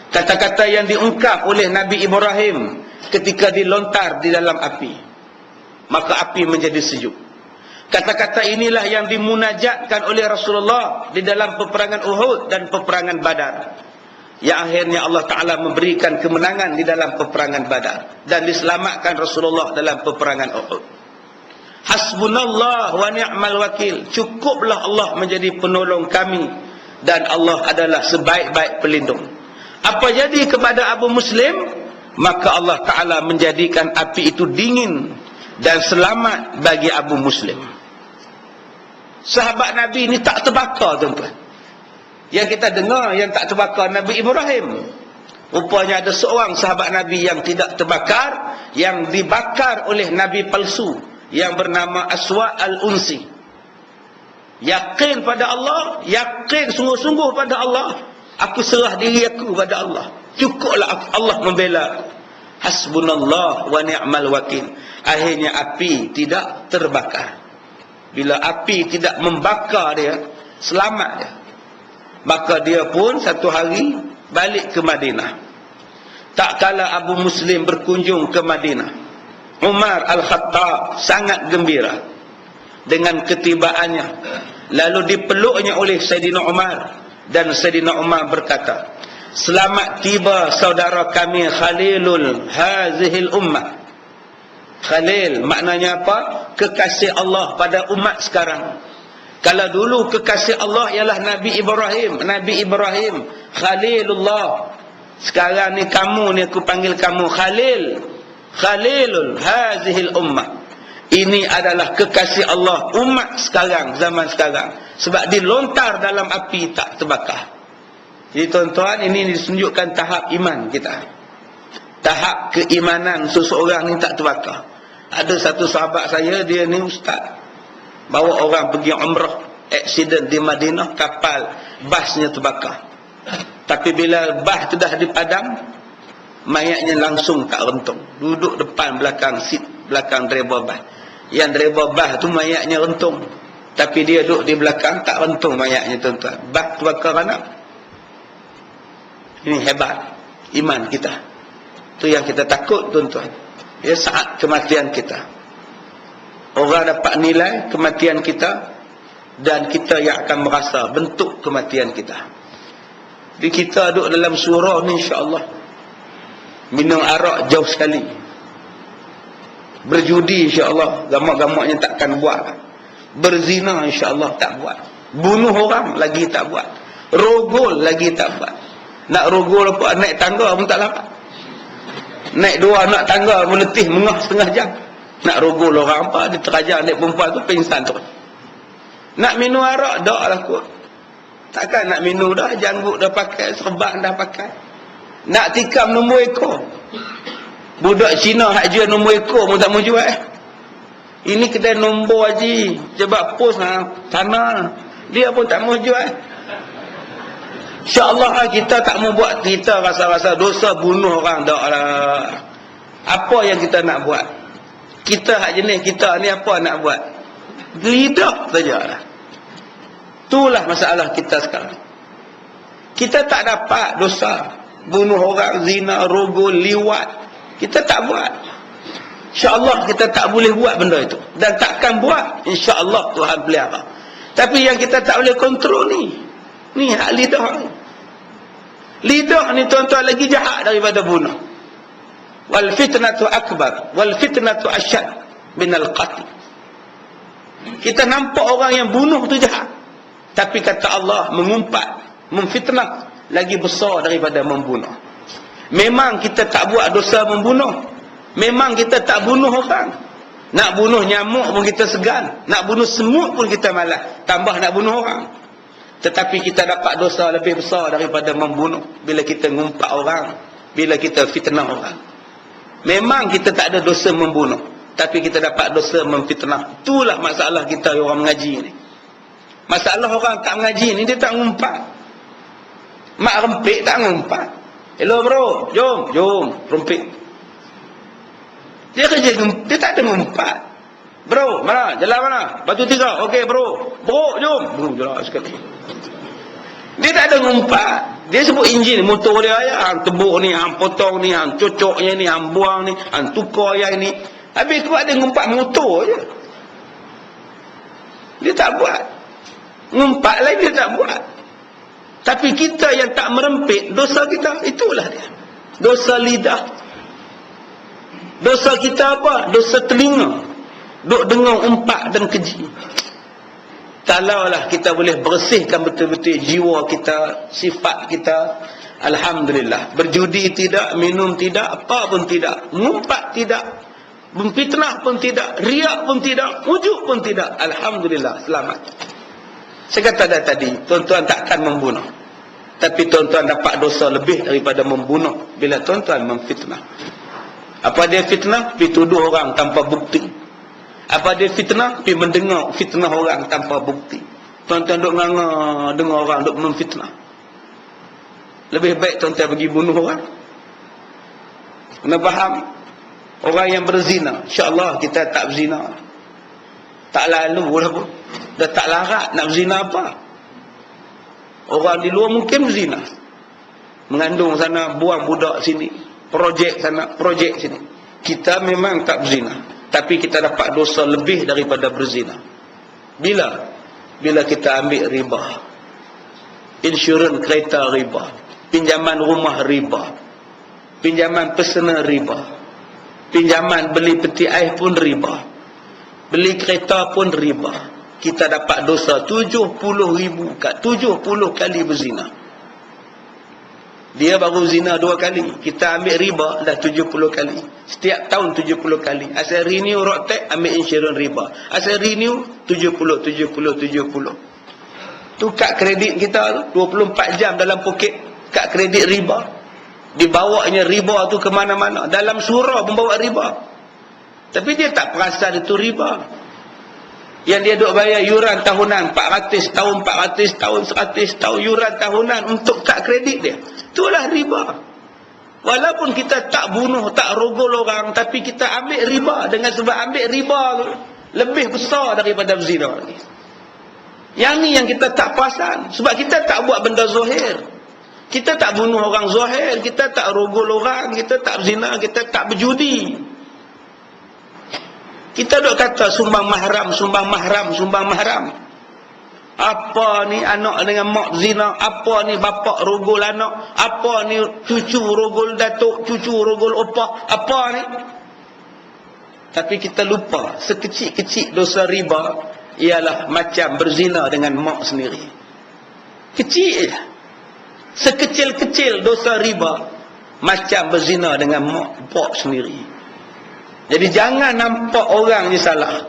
Kata-kata yang diungkap oleh Nabi Ibrahim ketika dilontar di dalam api, maka api menjadi sejuk. Kata-kata inilah yang dimunajatkan oleh Rasulullah di dalam peperangan Uhud dan peperangan Badar, yang akhirnya Allah Ta'ala memberikan kemenangan di dalam peperangan Badar dan diselamatkan Rasulullah dalam peperangan Uhud. Hasbunallah wa ni'mal wakil. Cukuplah Allah menjadi penolong kami dan Allah adalah sebaik-baik pelindung. Apa jadi kepada Abu Muslim? Maka Allah Ta'ala menjadikan api itu dingin dan selamat bagi Abu Muslim. Sahabat Nabi ini tak terbakar, tuan-tuan. Yang kita dengar yang tak terbakar Nabi Ibrahim. Rupanya ada seorang sahabat Nabi yang tidak terbakar, yang dibakar oleh Nabi palsu yang bernama Aswa al-Unsi. Yakin pada Allah, yakin sungguh-sungguh pada Allah. Aku serah diri aku pada Allah. Cukuplah Allah membela. Hasbunallah wa ni'mal wakil. Akhirnya api tidak terbakar. Bila api tidak membakar dia, selamat dia. Maka dia pun satu hari balik ke Madinah. Tak kala Abu Muslim berkunjung ke Madinah, Umar Al-Khattab sangat gembira dengan ketibaannya. Lalu dipeluknya oleh Sayyidina Umar. Dan Sayyidina Umar berkata, selamat tiba saudara kami Khalilul Hazihil Ummah. Khalil maknanya apa? Kekasih Allah pada umat sekarang. Kalau dulu kekasih Allah ialah Nabi Ibrahim. Nabi Ibrahim Khalilullah. Sekarang ni kamu ni, aku panggil kamu Khalil. Khalilul Hazihil Ummah. Ini adalah kekasih Allah umat sekarang, zaman sekarang. Sebab dilontar dalam api tak terbakar. Jadi tuan-tuan, ini ditunjukkan tahap iman kita. Tahap keimanan seseorang ni tak terbakar. Ada satu sahabat saya, dia ni ustaz, bawa orang pergi umrah, aksiden di Madinah, kapal basnya terbakar. Tapi bila bas tu dah dipadam, mayatnya langsung tak rentung. Duduk depan belakang seat, belakang driver bas. Yang driver bas tu mayatnya rentung, tapi dia duduk di belakang tak rentung mayatnya, tuan-tuan. Bas terbakar anak. Ini hebat iman kita. Tu yang kita takut, tuan-tuan. Ya, saat kematian kita. Orang dapat nilai kematian kita, dan kita yang akan merasa bentuk kematian kita. Jadi kita duduk dalam surau ni, insya-Allah. Minum arak jauh sekali. Berjudi, insya-Allah, gamak-gamaknya takkan buat. Berzina, insya-Allah tak buat. Bunuh orang lagi tak buat. Rogol lagi tak buat. Nak rogol apa, naik tangga pun tak dapat. Naik 2 anak tangga meletih mengah setengah jam. Nak rogol orang apa, dia terajar naik perempuan tu pingsan tu. Nak minum arak dak lah kot. Takkan nak minum dah, janggut dah pakai, serban dah pakai. Nak tikam nombor ekor. Budak Cina hak jual nombor ekor pun tak mau jual. Ini kedai nombor haji, sebab pos tanah, dia pun tak mau jual. InsyaAllah kita tak mau buat, kita rasa-rasa dosa bunuh orang dak lah. Apa yang kita nak buat? Kita hak jenis kita ni apa nak buat? Lidah sajalah. Itulah masalah kita sekarang. Kita tak dapat dosa bunuh orang, zina, rogol, liwat. Kita tak buat. InsyaAllah kita tak boleh buat benda itu. Dan takkan buat. InsyaAllah Tuhan pelihara. Tapi yang kita tak boleh kontrol ni. Ni hak lidah ni. Lidah ni tuan-tuan lagi jahat daripada bunuh. Wal fitnatu akbar. Wal fitnatu asyad minal qatl. Kita nampak orang yang bunuh tu jahat. Tapi kata Allah, mengumpat, memfitnah lagi besar daripada membunuh. Memang kita tak buat dosa membunuh. Memang kita tak bunuh orang. Nak bunuh nyamuk pun kita segan. Nak bunuh semut pun kita malas. Tambah nak bunuh orang. Tetapi kita dapat dosa lebih besar daripada membunuh. Bila kita ngumpat orang. Bila kita fitnah orang. Memang kita tak ada dosa membunuh. Tapi kita dapat dosa memfitnah. Itulah masalah kita orang mengaji ni. Masalah orang tak mengaji ni, dia tak ngumpat. Mak rempik tak ngumpat. Hello bro, jom, rempik. Dia kerja, dia tak ada ngumpat. Bro, mana? Jalan mana? Batu 3. Okey bro. Bro, jom. Bro, jalan sekali. Dia tak ada ngumpat. Dia sebut enjin motor dia, ya, hang tebuk ni, hang potong ni, hang cocoknya ni, hang buang ni, hang tukar yang ni. Habis tu ada ngumpat motor je. Dia tak buat. Ngumpat lain dia tak buat. Tapi kita yang tak merempit, dosa kita itulah dia. Dosa lidah. Dosa kita apa? Dosa telinga. Duk dengar umpat dan keji. Kalaulah kita boleh bersihkan betul-betul jiwa kita, sifat kita, alhamdulillah. Berjudi tidak, minum tidak, apa pun tidak, ngumpat tidak, memfitnah pun tidak, riak pun tidak, ujuk pun tidak, alhamdulillah, selamat. Saya kata tadi, tuan-tuan takkan membunuh. Tapi tuan-tuan dapat dosa lebih daripada membunuh bila tuan-tuan memfitnah. Apa dia fitnah? Pergi tuduh orang tanpa bukti. Apa dia fitnah? Pergi mendengar fitnah orang tanpa bukti. Tuan-tuan duk nganga dengar orang duk memfitnah. Lebih baik tuan-tuan pergi bunuh orang. Kena faham? Orang yang berzina, insya-Allah kita tak berzina. Tak lalu dah pun. Dah tak larat nak berzina apa. Orang di luar mungkin berzina. Mengandung sana, buang budak sini. Projek sana, projek sini. Kita memang tak berzina. Tapi kita dapat dosa lebih daripada berzina. Bila? Bila kita ambil riba. Insurans kereta riba. Pinjaman rumah riba. Pinjaman personal riba. Pinjaman beli peti air pun riba. Beli kereta pun riba. Kita dapat dosa 70,000 kat 70 kali berzina. Dia baru zina 2 kali. Kita ambil riba dah 70 kali. Setiap tahun 70 kali. Asal renew road tax, ambil insurans riba. Asal renew 70. Tu kad kredit kita tu 24 jam dalam poket. Kad kredit riba. Dibawanya riba tu ke mana-mana. Dalam surau membawa riba. Tapi dia tak perasan itu riba. Yang dia duk bayar yuran tahunan 400 tahun, 400 tahun, 100 tahun yuran tahunan untuk kad kredit dia. Itulah riba. Walaupun kita tak bunuh, tak rogol orang, tapi kita ambil riba. Dengan sebab ambil riba tu lebih besar daripada zina. Yang ni yang kita tak perasan. Sebab kita tak buat benda zahir. Kita tak bunuh orang zahir, kita tak rogol orang, kita tak zina, kita tak berjudi. Kita duk kata sumbang mahram, sumbang mahram, sumbang mahram. Apa ni anak dengan mak zina, apa ni bapak rogol anak, apa ni cucu rogol datuk, cucu rogol opah, apa ni? Tapi kita lupa, sekecil-kecil dosa riba ialah macam berzina dengan mak sendiri. Kecil je. Sekecil-kecil dosa riba macam berzina dengan mak bapak sendiri. Jadi jangan nampak orang ni salah.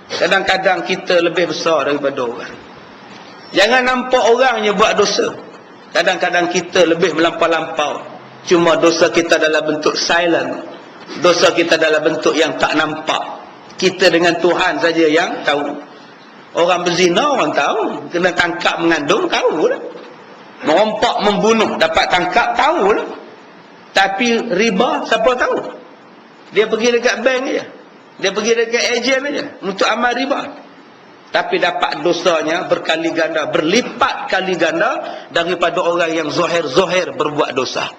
Kadang-kadang kita lebih besar daripada orang. Jangan nampak orang ni buat dosa. Kadang-kadang kita lebih melampau-lampau. Cuma dosa kita dalam bentuk silent. Dosa kita dalam bentuk yang tak nampak. Kita dengan Tuhan saja yang tahu. Orang berzina orang tahu. Kena tangkap mengandung tahu lah. Merompak membunuh dapat tangkap tahu lah. Tapi riba siapa tahu? Dia pergi dekat bank je. Dia pergi dekat ejen aja untuk amal riba. Tapi dapat dosanya berkali ganda, berlipat kali ganda daripada orang yang zahir-zahir berbuat dosa.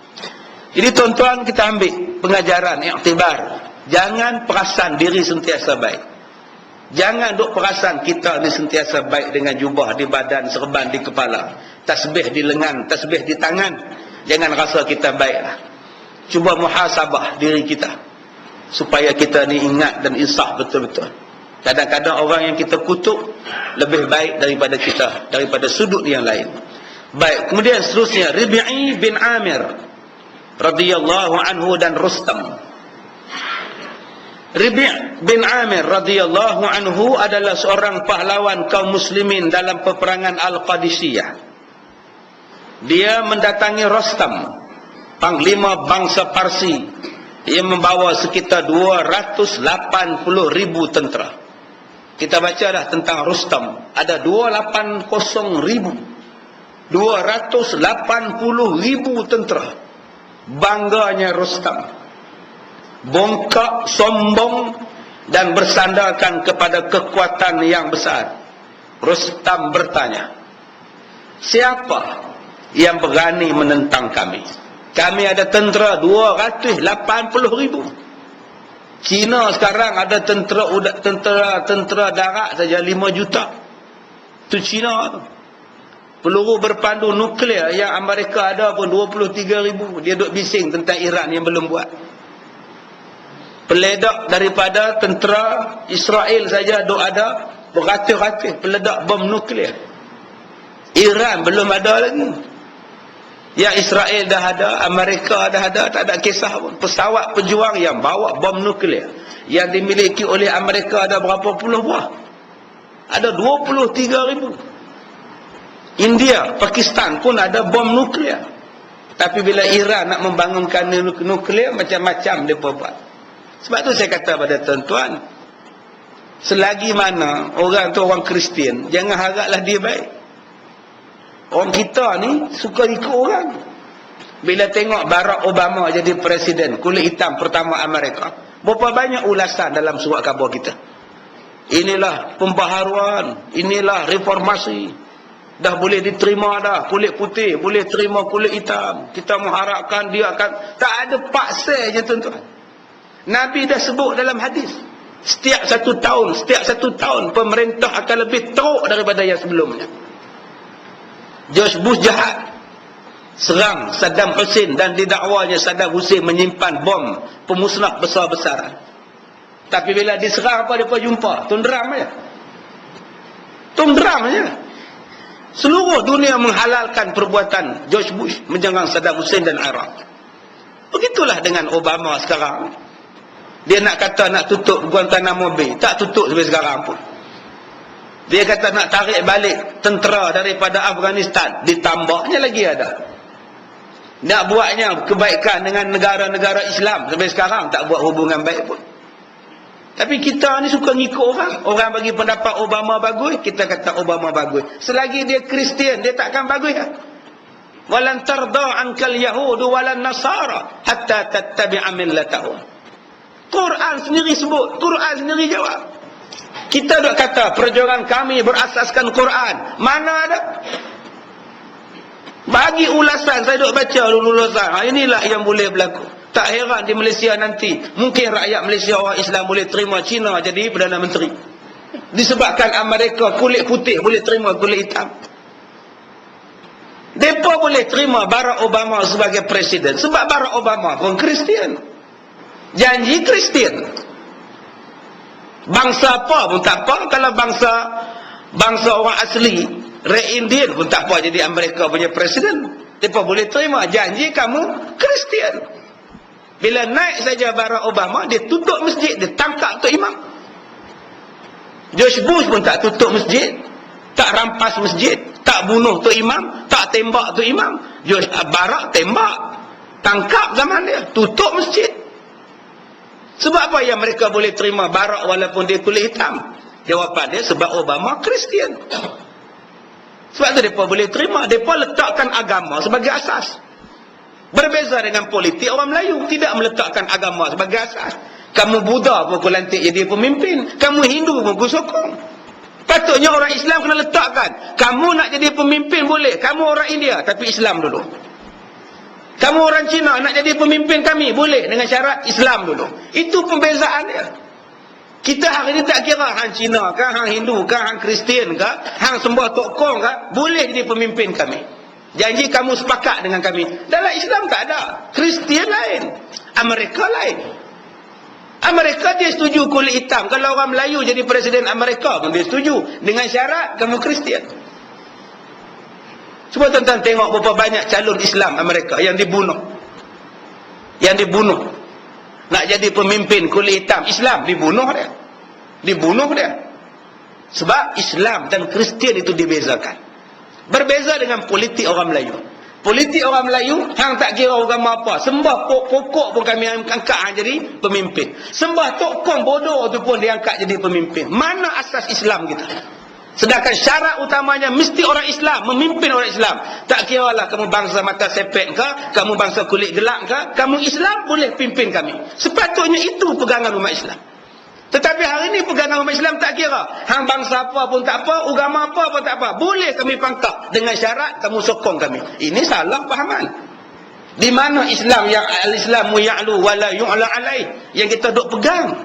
Jadi tuan-tuan, kita ambil pengajaran iktibar. Jangan perasan diri sentiasa baik. Jangan duk perasan kita ni sentiasa baik dengan jubah di badan, serban di kepala, tasbih di lengan, tasbih di tangan. Jangan rasa kita baiklah. Cuba muhasabah diri kita supaya kita ni ingat dan insaf betul-betul. Kadang-kadang orang yang kita kutuk lebih baik daripada kita, daripada sudut yang lain. Baik, kemudian seterusnya Rib'i bin Amir radhiyallahu anhu dan Rustam. Rib'i bin Amir radhiyallahu anhu adalah seorang pahlawan kaum muslimin dalam peperangan Al-Qadisiyah. Dia mendatangi Rustam, panglima bangsa Parsi, yang membawa sekitar 280,000 tentera. Kita baca dah tentang Rustam. Ada 280,000. 280,000 tentera. Bangganya Rustam. Bongkak, sombong dan bersandarkan kepada kekuatan yang besar. Rustam bertanya, siapa yang berani menentang kami? Kami ada tentera 280,000. Cina sekarang ada tentera darat saja 5 juta. Itu Cina tu. Peluru berpandu nuklear yang Amerika ada pun 23,000. Dia duk bising tentang Iran yang belum buat. Peledak daripada tentera Israel saja duk ada beratus-ratus peledak bom nuklear. Iran belum ada lagi. Yang Israel dah ada, Amerika dah ada, tak ada kisah pun. Pesawat pejuang yang bawa bom nuklear yang dimiliki oleh Amerika ada berapa puluh buah? Ada 23,000. India, Pakistan pun ada bom nuklear. Tapi bila Iran nak membangunkan nuklear, macam-macam dia buat. Sebab tu saya kata pada tuan-tuan, selagi mana orang tu orang Kristian, jangan haraplah dia baik. Orang kita ni suka ikut orang. Bila tengok Barack Obama jadi presiden, kulit hitam pertama Amerika, berapa banyak ulasan dalam surat khabar kita. Inilah pembaharuan, inilah reformasi. Dah boleh diterima dah, kulit putih boleh terima kulit hitam. Kita mengharapkan dia akan, tak ada paksa je tuan-tuan. Nabi dah sebut dalam hadis, setiap satu tahun pemerintah akan lebih teruk daripada yang sebelumnya. George Bush jahat, serang Saddam Hussein dan didakwanya Saddam Hussein menyimpan bom pemusnah besar-besaran. Tapi bila diserang apa dia jumpa? Tundram aja. Seluruh dunia menghalalkan perbuatan George Bush menyerang Saddam Hussein dan Iraq. Begitulah dengan Obama sekarang. Dia nak kata nak tutup Guantanamo Bay, tak tutup sampai sekarang pun. Dia kata nak tarik balik tentera daripada Afghanistan, ditambahnya lagi ada. Nak buatnya kebaikan dengan negara-negara Islam, sampai sekarang tak buat hubungan baik pun. Tapi kita ni suka ngikut orang. Orang bagi pendapat Obama bagus, kita kata Obama bagus. Selagi dia Kristian, dia takkan bagus ya. Walan tarda ankal yahudu walan nasara hatta tattabi'a millatahum. Quran sendiri sebut, Quran sendiri jawab. Kita dok kata perjuangan kami berasaskan Quran. Mana ada? Bagi ulasan saya dok baca ulasan. Inilah yang boleh berlaku. Tak heran di Malaysia nanti mungkin rakyat Malaysia orang Islam boleh terima Cina jadi Perdana Menteri. Disebabkan Amerika kulit putih boleh terima kulit hitam. Mereka boleh terima Barack Obama sebagai presiden sebab Barack Obama pun Kristian. Janji Kristian. Bangsa apa pun tak apa. Kalau bangsa orang asli Red Indian pun tak apa jadi Amerika punya presiden. Mereka boleh terima janji kamu Kristian. Bila naik saja Barack Obama, dia tutup masjid, dia tangkap Tok Imam. George Bush pun tak tutup masjid, tak rampas masjid, tak bunuh Tok Imam, tak tembak Tok Imam. Barack tembak, tangkap zaman dia, tutup masjid. Sebab apa yang mereka boleh terima Barack walaupun dia kulit hitam? Jawapan dia sebab Obama Kristian. Sebab tu mereka boleh terima. Mereka letakkan agama sebagai asas. Berbeza dengan politik orang Melayu, tidak meletakkan agama sebagai asas. Kamu Buddha pun kau lantik jadi pemimpin, kamu Hindu pun kau sokong. Patutnya orang Islam kena letakkan, kamu nak jadi pemimpin boleh, kamu orang India tapi Islam dulu. Kamu orang Cina nak jadi pemimpin kami boleh dengan syarat Islam dulu. Itu pembezaan dia. Kita hari ini tak kira hang Cina ke, hang Hindu ke, hang Kristian ke, hang sembah Tok Kong ke, boleh jadi pemimpin kami. Janji kamu sepakat dengan kami. Dalam Islam tak ada. Kristian lain, Amerika lain. Amerika dia setuju kulit hitam. Kalau orang Melayu jadi presiden Amerika pun dia setuju dengan syarat kamu Kristian. Cuba tuan-tuan tengok berapa banyak calon Islam Amerika yang dibunuh. Yang dibunuh. Nak jadi pemimpin kulit hitam Islam, dibunuh dia. Dibunuh dia. Sebab Islam dan Kristian itu dibezakan. Berbeza dengan politik orang Melayu. Politik orang Melayu, hang tak kira agama apa. Sembah pokok pun kami angkat hang jadi pemimpin. Sembah Tok Kong bodoh tu pun diangkat jadi pemimpin. Mana asas Islam kita? Sedangkan syarat utamanya mesti orang Islam, memimpin orang Islam. Tak kira lah kamu bangsa mata sepet ke, kamu bangsa kulit gelap ke, kamu Islam boleh pimpin kami. Sepatutnya itu pegangan umat Islam. Tetapi hari ini pegangan umat Islam tak kira. Hang bangsa apa pun tak apa, agama apa pun tak apa. Boleh kami pangkap dengan syarat kamu sokong kami. Ini salah fahaman. Di mana Islam yang al-Islamu ya'lu wa la yu'la alaih yang kita duk pegang?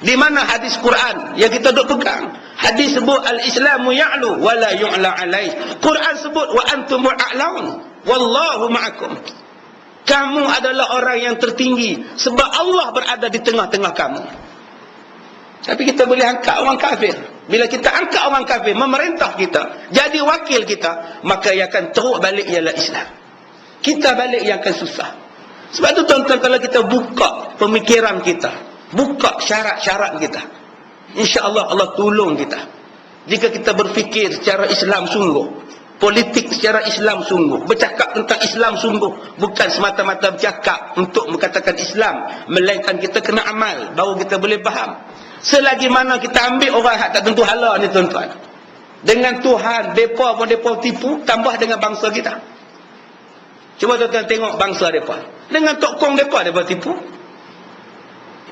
Di mana hadis Quran yang kita duk pegang? Hadis sebut al-Islamu ya'lu wa la yu'la alaih. Quran sebut wa antumul a'laun wallahu ma'akum. Kamu adalah orang yang tertinggi sebab Allah berada di tengah-tengah kamu. Tapi kita boleh angkat orang kafir. Bila kita angkat orang kafir, memerintah kita, jadi wakil kita, maka yang akan teruk balik ialah Islam. Kita balik yang akan susah. Sebab tu tuan-tuan, kalau kita buka pemikiran kita, buka syarat-syarat kita, insya-Allah Allah tolong kita. Jika kita berfikir secara Islam sungguh, politik secara Islam sungguh, bercakap tentang Islam sungguh, bukan semata-mata bercakap untuk mengatakan Islam, melainkan kita kena amal, baru kita boleh faham. Selagi mana kita ambil orang hak tak tentu hala ni tuan-tuan, dengan Tuhan, mereka pun mereka tipu, tambah dengan bangsa kita. Cuba tuan-tuan tengok bangsa mereka, dengan Tok Kong mereka tipu.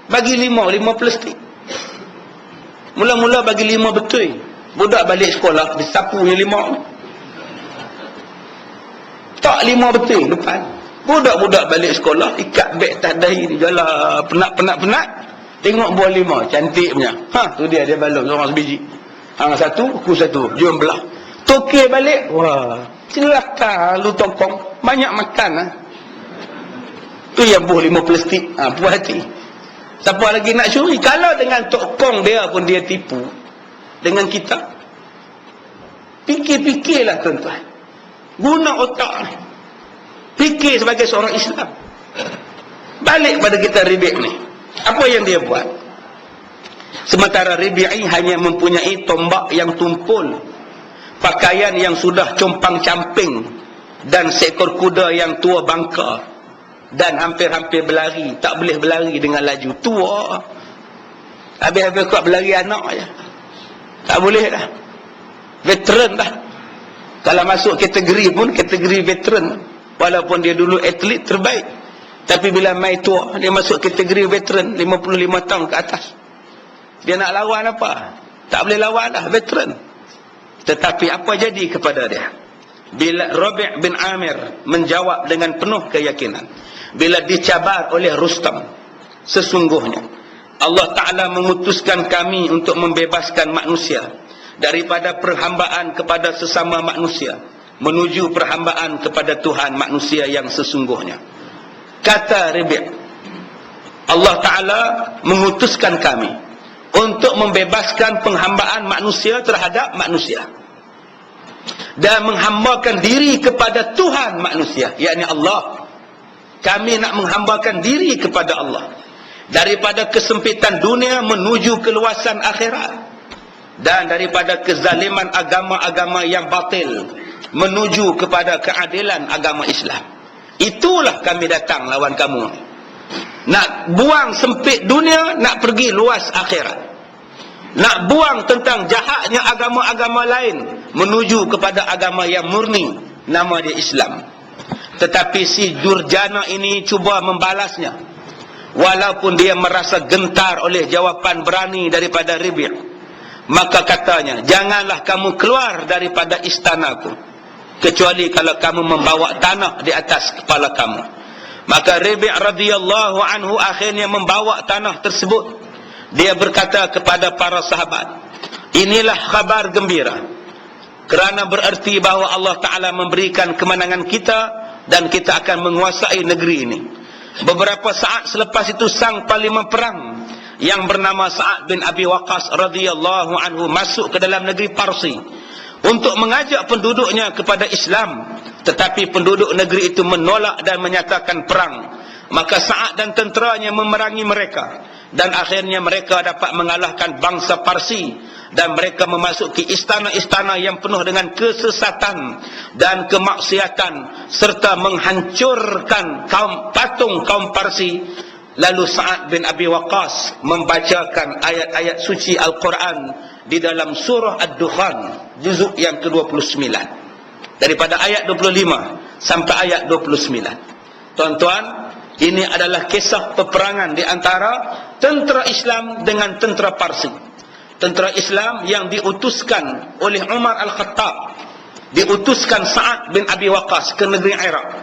Bagi 5 plastik. Mula-mula bagi 5 betul. Budak balik sekolah, disapunya 5. Tak 5 betul depan. Budak-budak balik sekolah, ikat beg atas dahi ni, jalan penat. Tengok buah 5, cantik punya. Tu dia balon seorang sebiji. Hang satu, aku satu, jom belah. Tokek balik, wah, celaka lu Tok Kong, banyak makan. Tu yang buah 5 plastik, puas hati. Siapa lagi nak curi? Kalau dengan Tok Kong dia pun dia tipu dengan kita. fikirlah tuan-tuan. Guna otak ni. Fikir sebagai seorang Islam. Balik pada kita Rabi' ni. Apa yang dia buat? Sementara Rabi'i hanya mempunyai tombak yang tumpul, pakaian yang sudah compang-camping, dan seekor kuda yang tua bangka, dan hampir-hampir berlari, tak boleh berlari dengan laju. Tua. Habis-habis kuat berlari anak je. Tak boleh dah. Veteran dah. Kalau masuk kategori pun kategori veteran. Walaupun dia dulu atlet terbaik, tapi bila mai tua, dia masuk kategori veteran, 55 tahun ke atas. Dia nak lawan apa? Tak boleh lawan dah, veteran. Tetapi apa jadi kepada dia? Bila Rabi' bin Amir menjawab dengan penuh keyakinan, bila dicabar oleh Rustam, sesungguhnya Allah Ta'ala mengutuskan kami untuk membebaskan manusia daripada perhambaan kepada sesama manusia menuju perhambaan kepada Tuhan manusia yang sesungguhnya. Kata Rabi', Allah Ta'ala mengutuskan kami untuk membebaskan penghambaan manusia terhadap manusia dan menghambakan diri kepada Tuhan manusia, yakni Allah. Kami nak menghambakan diri kepada Allah daripada kesempitan dunia menuju keluasan akhirat, dan daripada kezaliman agama-agama yang batil menuju kepada keadilan agama Islam. Itulah kami datang lawan kamu. Nak buang sempit dunia, nak pergi luas akhirat. Nak buang tentang jahatnya agama-agama lain menuju kepada agama yang murni, nama dia Islam. Tetapi si Durjana ini cuba membalasnya, walaupun dia merasa gentar oleh jawapan berani daripada Rabi'. Maka katanya, janganlah kamu keluar daripada istanaku kecuali kalau kamu membawa tanah di atas kepala kamu. Maka Rabi' radhiyallahu anhu akhirnya membawa tanah tersebut. Dia berkata kepada para sahabat, inilah khabar gembira, kerana bererti bahawa Allah Ta'ala memberikan kemenangan kita dan kita akan menguasai negeri ini. Beberapa saat selepas itu, sang panglima perang yang bernama Sa'ad bin Abi Waqqas radhiyallahu anhu masuk ke dalam negeri Parsi untuk mengajak penduduknya kepada Islam. Tetapi penduduk negeri itu menolak dan menyatakan perang. Maka Sa'ad dan tenteranya memerangi mereka, dan akhirnya mereka dapat mengalahkan bangsa Parsi, dan mereka memasuki istana-istana yang penuh dengan kesesatan dan kemaksiatan, serta menghancurkan patung kaum Parsi. Lalu Sa'ad bin Abi Waqqas membacakan ayat-ayat suci Al-Quran di dalam surah Ad-Dukhan, juzuk yang ke-29, daripada ayat 25 sampai ayat 29. Tuan-tuan, ini adalah kisah peperangan di antara tentera Islam dengan tentera Parsi. Tentera Islam yang diutuskan oleh Umar Al-Khattab, diutuskan Sa'ad bin Abi Waqqas ke negeri Iraq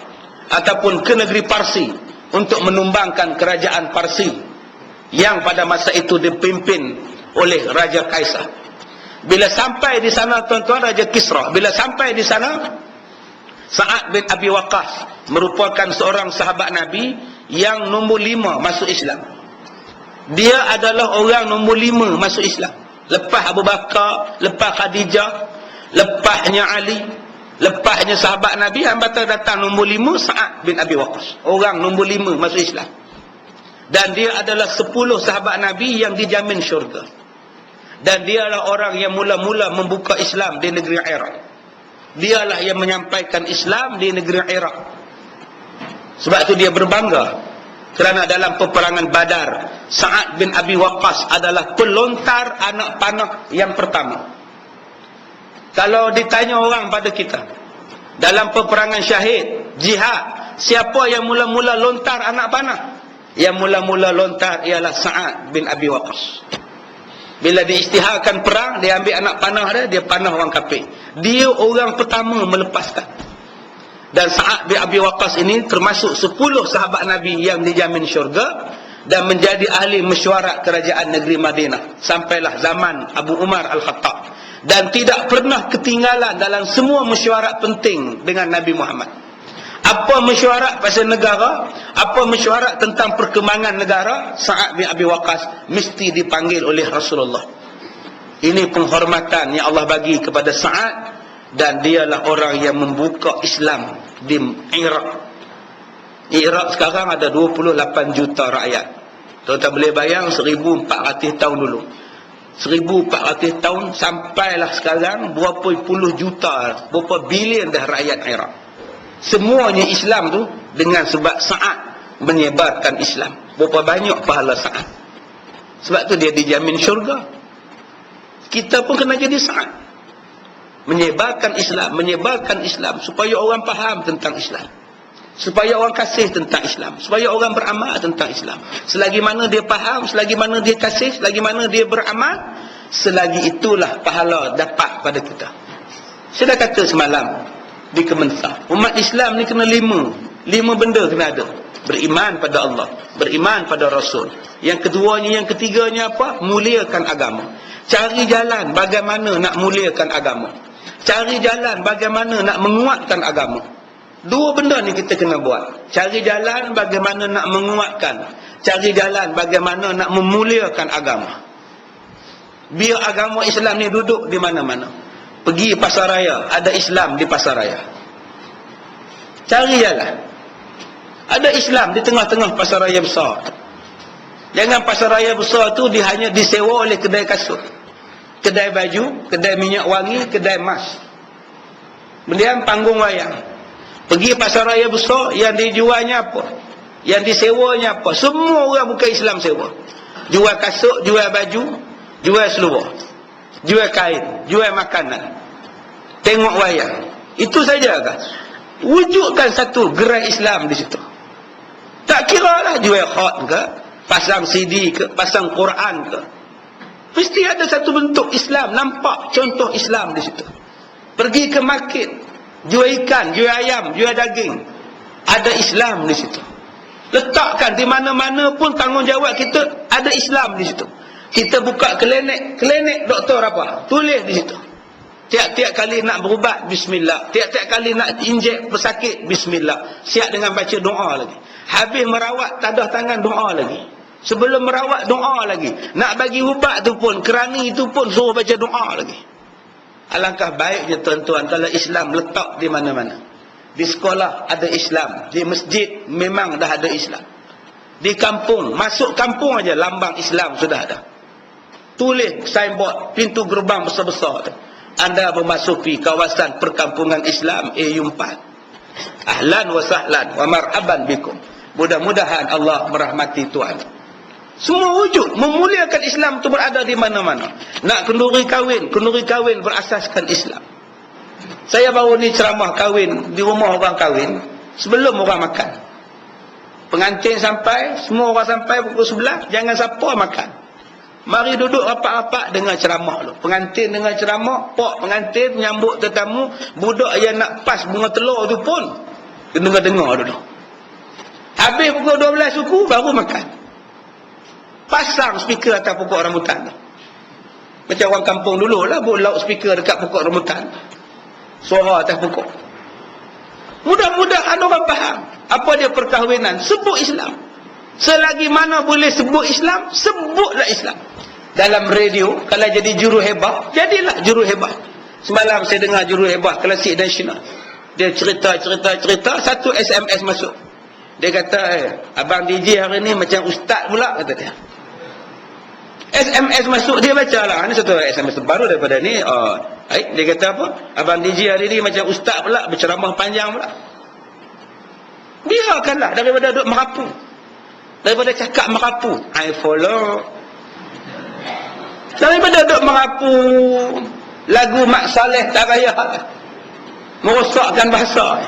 ataupun ke negeri Parsi untuk menumbangkan kerajaan Parsi yang pada masa itu dipimpin oleh Raja Kaisar. Bila sampai di sana, tuan-tuan, Raja Kisra, bila sampai di sana, Sa'ad bin Abi Waqqas merupakan seorang sahabat Nabi yang nombor 5 masuk Islam. Dia adalah orang nombor 5 masuk Islam. Lepas Abu Bakar, lepas Khadijah, lepasnya Ali, lepasnya sahabat Nabi, hambatan datang nombor 5 Sa'ad bin Abi Waqqas. Orang nombor 5 masuk Islam. Dan dia adalah 10 sahabat Nabi yang dijamin syurga. Dan dia adalah orang yang mula-mula membuka Islam di negeri Iraq. Dialah yang menyampaikan Islam di negeri Iraq. Sebab itu dia berbangga, kerana dalam peperangan Badar, Sa'ad bin Abi Waqqas adalah pelontar anak panah yang pertama. Kalau ditanya orang pada kita, dalam peperangan syahid, jihad, siapa yang mula-mula lontar anak panah? Yang mula-mula lontar ialah Sa'ad bin Abi Waqqas. Bila diisytiharkan perang, dia ambil anak panah dia panah orang kafir. Dia orang pertama melepaskan. Dan Sa'ad bin Abi Waqqas ini termasuk 10 sahabat Nabi yang dijamin syurga dan menjadi ahli mesyuarat kerajaan negeri Madinah sampailah zaman Abu Umar Al-Khattab, dan tidak pernah ketinggalan dalam semua mesyuarat penting dengan Nabi Muhammad. Apa mesyuarat pasal negara, apa mesyuarat tentang perkembangan negara, Sa'ad bin Abi Waqqas mesti dipanggil oleh Rasulullah. Ini penghormatan yang Allah bagi kepada Sa'ad dan dialah orang yang membuka Islam di Iraq. Iraq sekarang ada 28 juta rakyat. Tuan-tuan boleh bayang 1400 tahun dulu. 1400 tahun sampailah sekarang berapa puluh juta, berapa bilion dah rakyat Iraq. Semuanya Islam tu dengan sebab Sa'ad menyebarkan Islam. Berapa banyak pahala Sa'ad. Sebab tu dia dijamin syurga. Kita pun kena jadi Sa'ad. Menyebarkan Islam supaya orang faham tentang Islam. Supaya orang kasih tentang Islam. Supaya orang beramal tentang Islam. Selagi mana dia faham, selagi mana dia kasih, selagi mana dia beramal, selagi itulah pahala dapat pada kita. Saya dah kata semalam di Kemensa, umat Islam ni kena lima benda kena ada. Beriman pada Allah, beriman pada Rasul. Yang keduanya, yang ketiganya apa? Muliakan agama. Cari jalan bagaimana nak muliakan agama. Cari jalan bagaimana nak menguatkan agama. Dua benda ni kita kena buat. Cari jalan bagaimana nak menguatkan, cari jalan bagaimana nak memuliakan agama. Biar agama Islam ni duduk di mana-mana. Pergi pasar raya, ada Islam di pasar raya. Cari jalan. Ada Islam di tengah-tengah pasar raya besar. Jangan pasar raya besar tu dia hanya disewa oleh kedai kasut, kedai baju, kedai minyak wangi, kedai emas. Kemudian panggung wayang. Pergi pasar raya besar, yang dijualnya apa? Yang disewanya apa? Semua orang bukan Islam sewa. Jual kasut, jual baju, jual seluar, jual kain, jual makanan, tengok wayang. Itu saja kan? Wujudkan satu gerai Islam di situ. Tak kira lah jual khot ke, pasang CD ke, pasang Quran ke. Mesti ada satu bentuk Islam, nampak contoh Islam di situ. Pergi ke market, jual ikan, jual ayam, jual daging, ada Islam di situ. Letakkan di mana-mana pun tanggungjawab kita, ada Islam di situ. Kita buka klinik doktor apa? Tulis di situ. Tiap-tiap kali nak berubat, bismillah. Tiap-tiap kali nak injek pesakit, bismillah. Siap dengan baca doa lagi. Habis merawat, tadah tangan, doa lagi. Sebelum merawat, doa lagi. Nak bagi ubat tu pun, kerani tu pun suruh baca doa lagi. Alangkah baiknya tuan-tuan kalau Islam letak di mana-mana. Di sekolah ada Islam, di masjid memang dah ada Islam. Di kampung, masuk kampung aja lambang Islam sudah ada. Tulis signboard, pintu gerbang besar-besar tu. Anda memasuki kawasan perkampungan Islam EU4. Ahlan wa sahlan wa marhaban bikum. Mudah-mudahan Allah merahmati tuan. Semua wujud memuliakan Islam itu berada di mana-mana. Nak kenduri kahwin berasaskan Islam. Saya baru ni ceramah kahwin di rumah orang kahwin sebelum orang makan. Pengantin sampai, semua orang sampai pukul 11, jangan siapa makan. Mari duduk rapat-rapat dengar ceramah dulu. Pengantin dengar ceramah, pak pengantin menyambut tetamu, budak yang nak pas bunga telur tu pun dengar-dengar dulu. Habis pukul 12 suku baru makan. Pasang speaker atas pokok rambutan. Macam orang kampung dulu lah, buat laut speaker dekat pokok rambutan. Suara atas pokok. Mudah-mudahan orang faham apa dia perkahwinan. Sebut Islam. Selagi mana boleh sebut Islam, sebutlah Islam. Dalam radio, kalau jadi juru hebah, jadilah juru hebah. Semalam saya dengar juru hebah klasik nasional. Dia cerita, satu SMS masuk. Dia kata, abang DJ hari ni macam ustaz pula, kata dia. SMS masuk, dia baca lah. Ini satu SMS terbaru daripada ni. Dia kata apa? Abang DJ hari ni macam ustaz pula, berceramah panjang pula. Biarkanlah daripada duduk merapu. Daripada cakap merapu, I follow. Daripada duduk merapu lagu Mak Saleh tak payah merosakkan bahasa.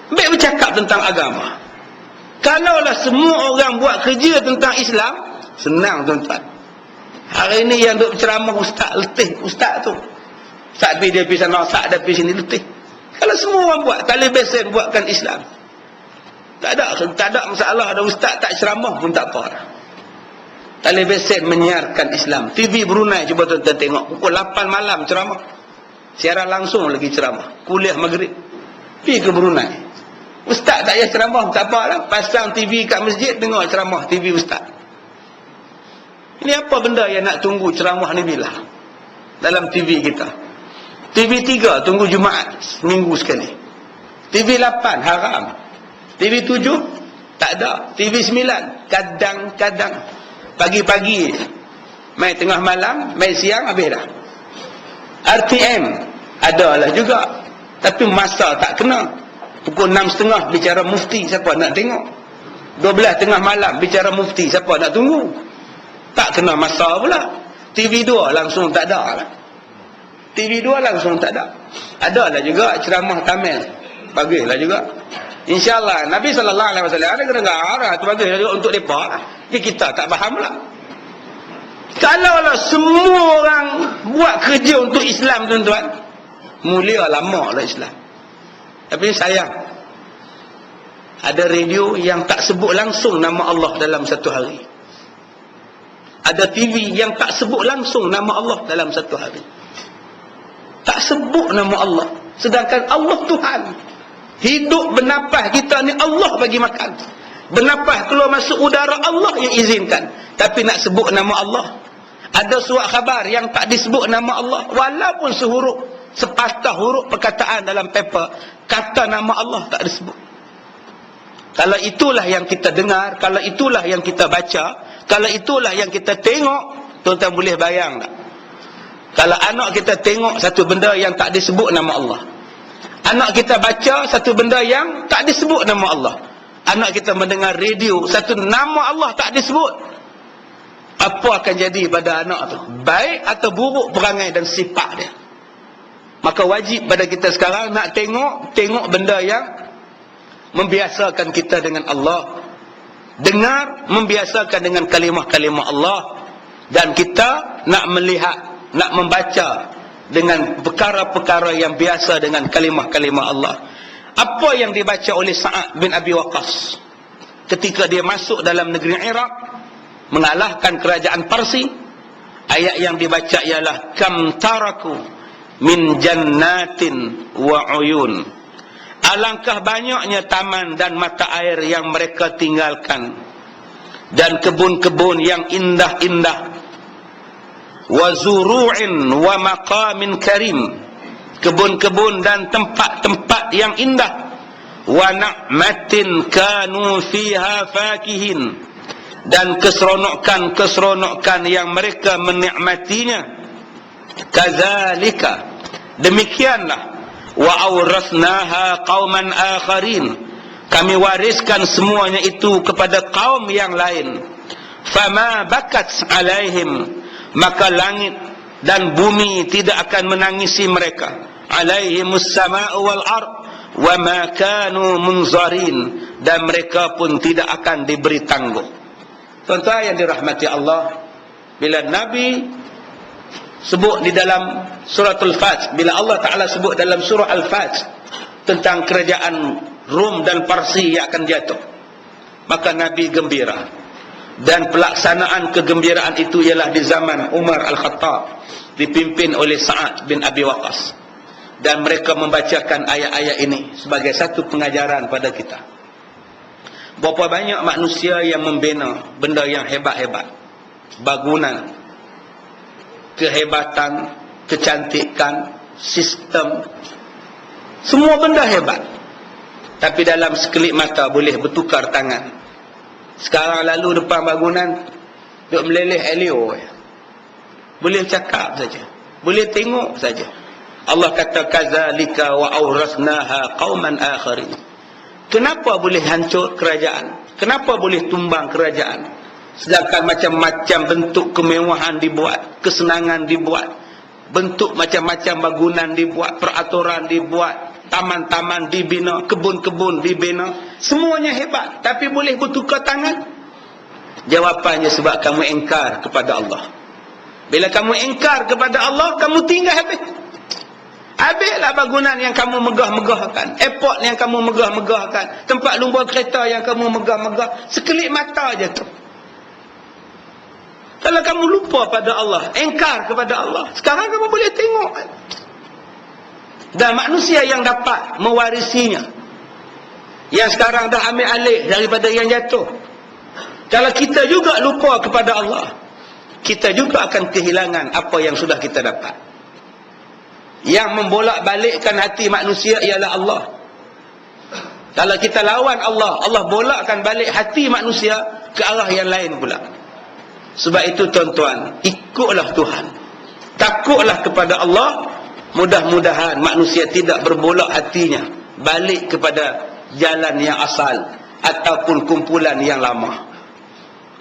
Baik bercakap tentang agama. Kalaulah semua orang buat kerja tentang Islam, senang tuan-tuan. Hari ini yang duk ceramah ustaz letih, ustaz tu. Ustaz dia pergi sana, ustaz dia pergi sini letih. Kalau semua orang buat, Taliban buatkan Islam. Tak ada masalah, ada ustaz tak ceramah pun tak apa. Taliban menyiarkan Islam. TV Brunei cuba tuan-tuan tengok, pukul 8 malam ceramah. Siaran langsung lagi ceramah. Kuliah maghrib. Pergi ke Brunei. Ustaz tak payah ceramah, tak apa lah. Pasang TV kat masjid, dengar ceramah TV ustaz. Ini apa benda yang nak tunggu ceramah ni bila? Dalam TV kita. TV 3 tunggu Jumaat seminggu sekali. TV 8 haram. TV 7 tak ada. TV 9 kadang-kadang pagi-pagi, mai tengah malam, mai siang, habis dah. RTM adalah juga, tapi masa tak kena. Pukul 6.30 bicara mufti, siapa nak tengok? 12 tengah malam bicara mufti, siapa nak tunggu? Tak kena masa pula. TV 2 langsung tak ada lah. TV 2 langsung tak ada. Adalah juga ceramah Tamil, bagilah juga. InsyaAllah Nabi SAW ada kena-kena tu bagilah juga untuk mereka. Kita tak faham lah. Kalaulah semua orang buat kerja untuk Islam, tuan-tuan, mulia lama lah Islam. Tapi sayang, ada radio yang tak sebut langsung nama Allah dalam satu hari. Ada TV yang tak sebut langsung nama Allah dalam satu hari. Tak sebut nama Allah. Sedangkan Allah Tuhan. Hidup bernafas kita ni Allah bagi makan. Bernafas keluar masuk udara Allah yang izinkan. Tapi nak sebut nama Allah. Ada surat khabar yang tak disebut nama Allah. Walaupun sehuruf, sepatah huruf perkataan dalam paper, kata nama Allah tak disebut. Kalau itulah yang kita dengar, kalau itulah yang kita baca, kalau itulah yang kita tengok, tuan-tuan boleh bayang tak? Kalau anak kita tengok satu benda yang tak disebut nama Allah, anak kita baca satu benda yang tak disebut nama Allah, anak kita mendengar radio satu nama Allah tak disebut, apa akan jadi pada anak tu? Baik atau buruk perangai dan sifat dia? Maka wajib pada kita sekarang nak tengok benda yang membiasakan kita dengan Allah, dengar membiasakan dengan kalimah-kalimah Allah, dan kita nak melihat, nak membaca dengan perkara-perkara yang biasa dengan kalimah-kalimah Allah. Apa yang dibaca oleh Sa'ad bin Abi Waqqas ketika dia masuk dalam negeri Iraq mengalahkan kerajaan Parsi? Ayat yang dibaca ialah kam taraku min jannatin wa uyun. Alangkah banyaknya taman dan mata air yang mereka tinggalkan, dan kebun-kebun yang indah-indah. Wa zuru'in wa maqamin karim, kebun-kebun dan tempat-tempat yang indah. Wa na'matin kanu fiha fakihin, dan keseronokan-keseronokan yang mereka menikmatinya. Kadzalika, demikianlah, wa awrasnaha qauman akharin, kami wariskan semuanya itu kepada kaum yang lain. Fama bakat alaihim, maka langit dan bumi tidak akan menangisi mereka. Alaihimus sama'u wal ard wa ma kanu munzarin, dan mereka pun tidak akan diberi tangguh. Tuan-tuan yang dirahmati Allah, bila Nabi sebut di dalam suratul Fajr, bila Allah Ta'ala sebut dalam surah Al-Fajr tentang kerajaan Rom dan Parsi yang akan jatuh, maka Nabi gembira. Dan pelaksanaan kegembiraan itu ialah di zaman Umar Al-Khattab, dipimpin oleh Sa'ad bin Abi Waqqas. Dan mereka membacakan ayat-ayat ini sebagai satu pengajaran pada kita. Berapa banyak manusia yang membina benda yang hebat-hebat, bangunan, kehebatan, kecantikan, sistem, semua benda hebat, tapi dalam sekelip mata boleh bertukar tangan. Sekarang lalu depan bangunan, duk meleleh elio, boleh cakap saja, boleh tengok saja. Allah kata kadzalika wa awrasnaha qauman akharin. Kenapa boleh hancur kerajaan? Kenapa boleh tumbang kerajaan? Sedangkan macam-macam bentuk kemewahan dibuat, kesenangan dibuat, bentuk macam-macam bangunan dibuat, peraturan dibuat, taman-taman dibina, kebun-kebun dibina, semuanya hebat, tapi boleh bertukar tangan? Jawapannya sebab kamu engkar kepada Allah. Bila kamu engkar kepada Allah, kamu tinggal habis. Habislah bangunan yang kamu megah-megahkan, airport yang kamu megah-megahkan, tempat lumba kereta yang kamu megah-megah, sekelip mata je tu. Kalau kamu lupa pada Allah, engkar kepada Allah, sekarang kamu boleh tengok. Dan manusia yang dapat mewarisinya, yang sekarang dah ambil alih daripada yang jatuh. Kalau kita juga lupa kepada Allah, kita juga akan kehilangan apa yang sudah kita dapat. Yang membolak-balikkan hati manusia ialah Allah. Kalau kita lawan Allah, Allah bolakkan balik hati manusia ke arah yang lain pula. Sebab itu tuan-tuan, ikutlah Tuhan, takutlah kepada Allah. Mudah-mudahan manusia tidak berbolak hatinya balik kepada jalan yang asal ataupun kumpulan yang lama.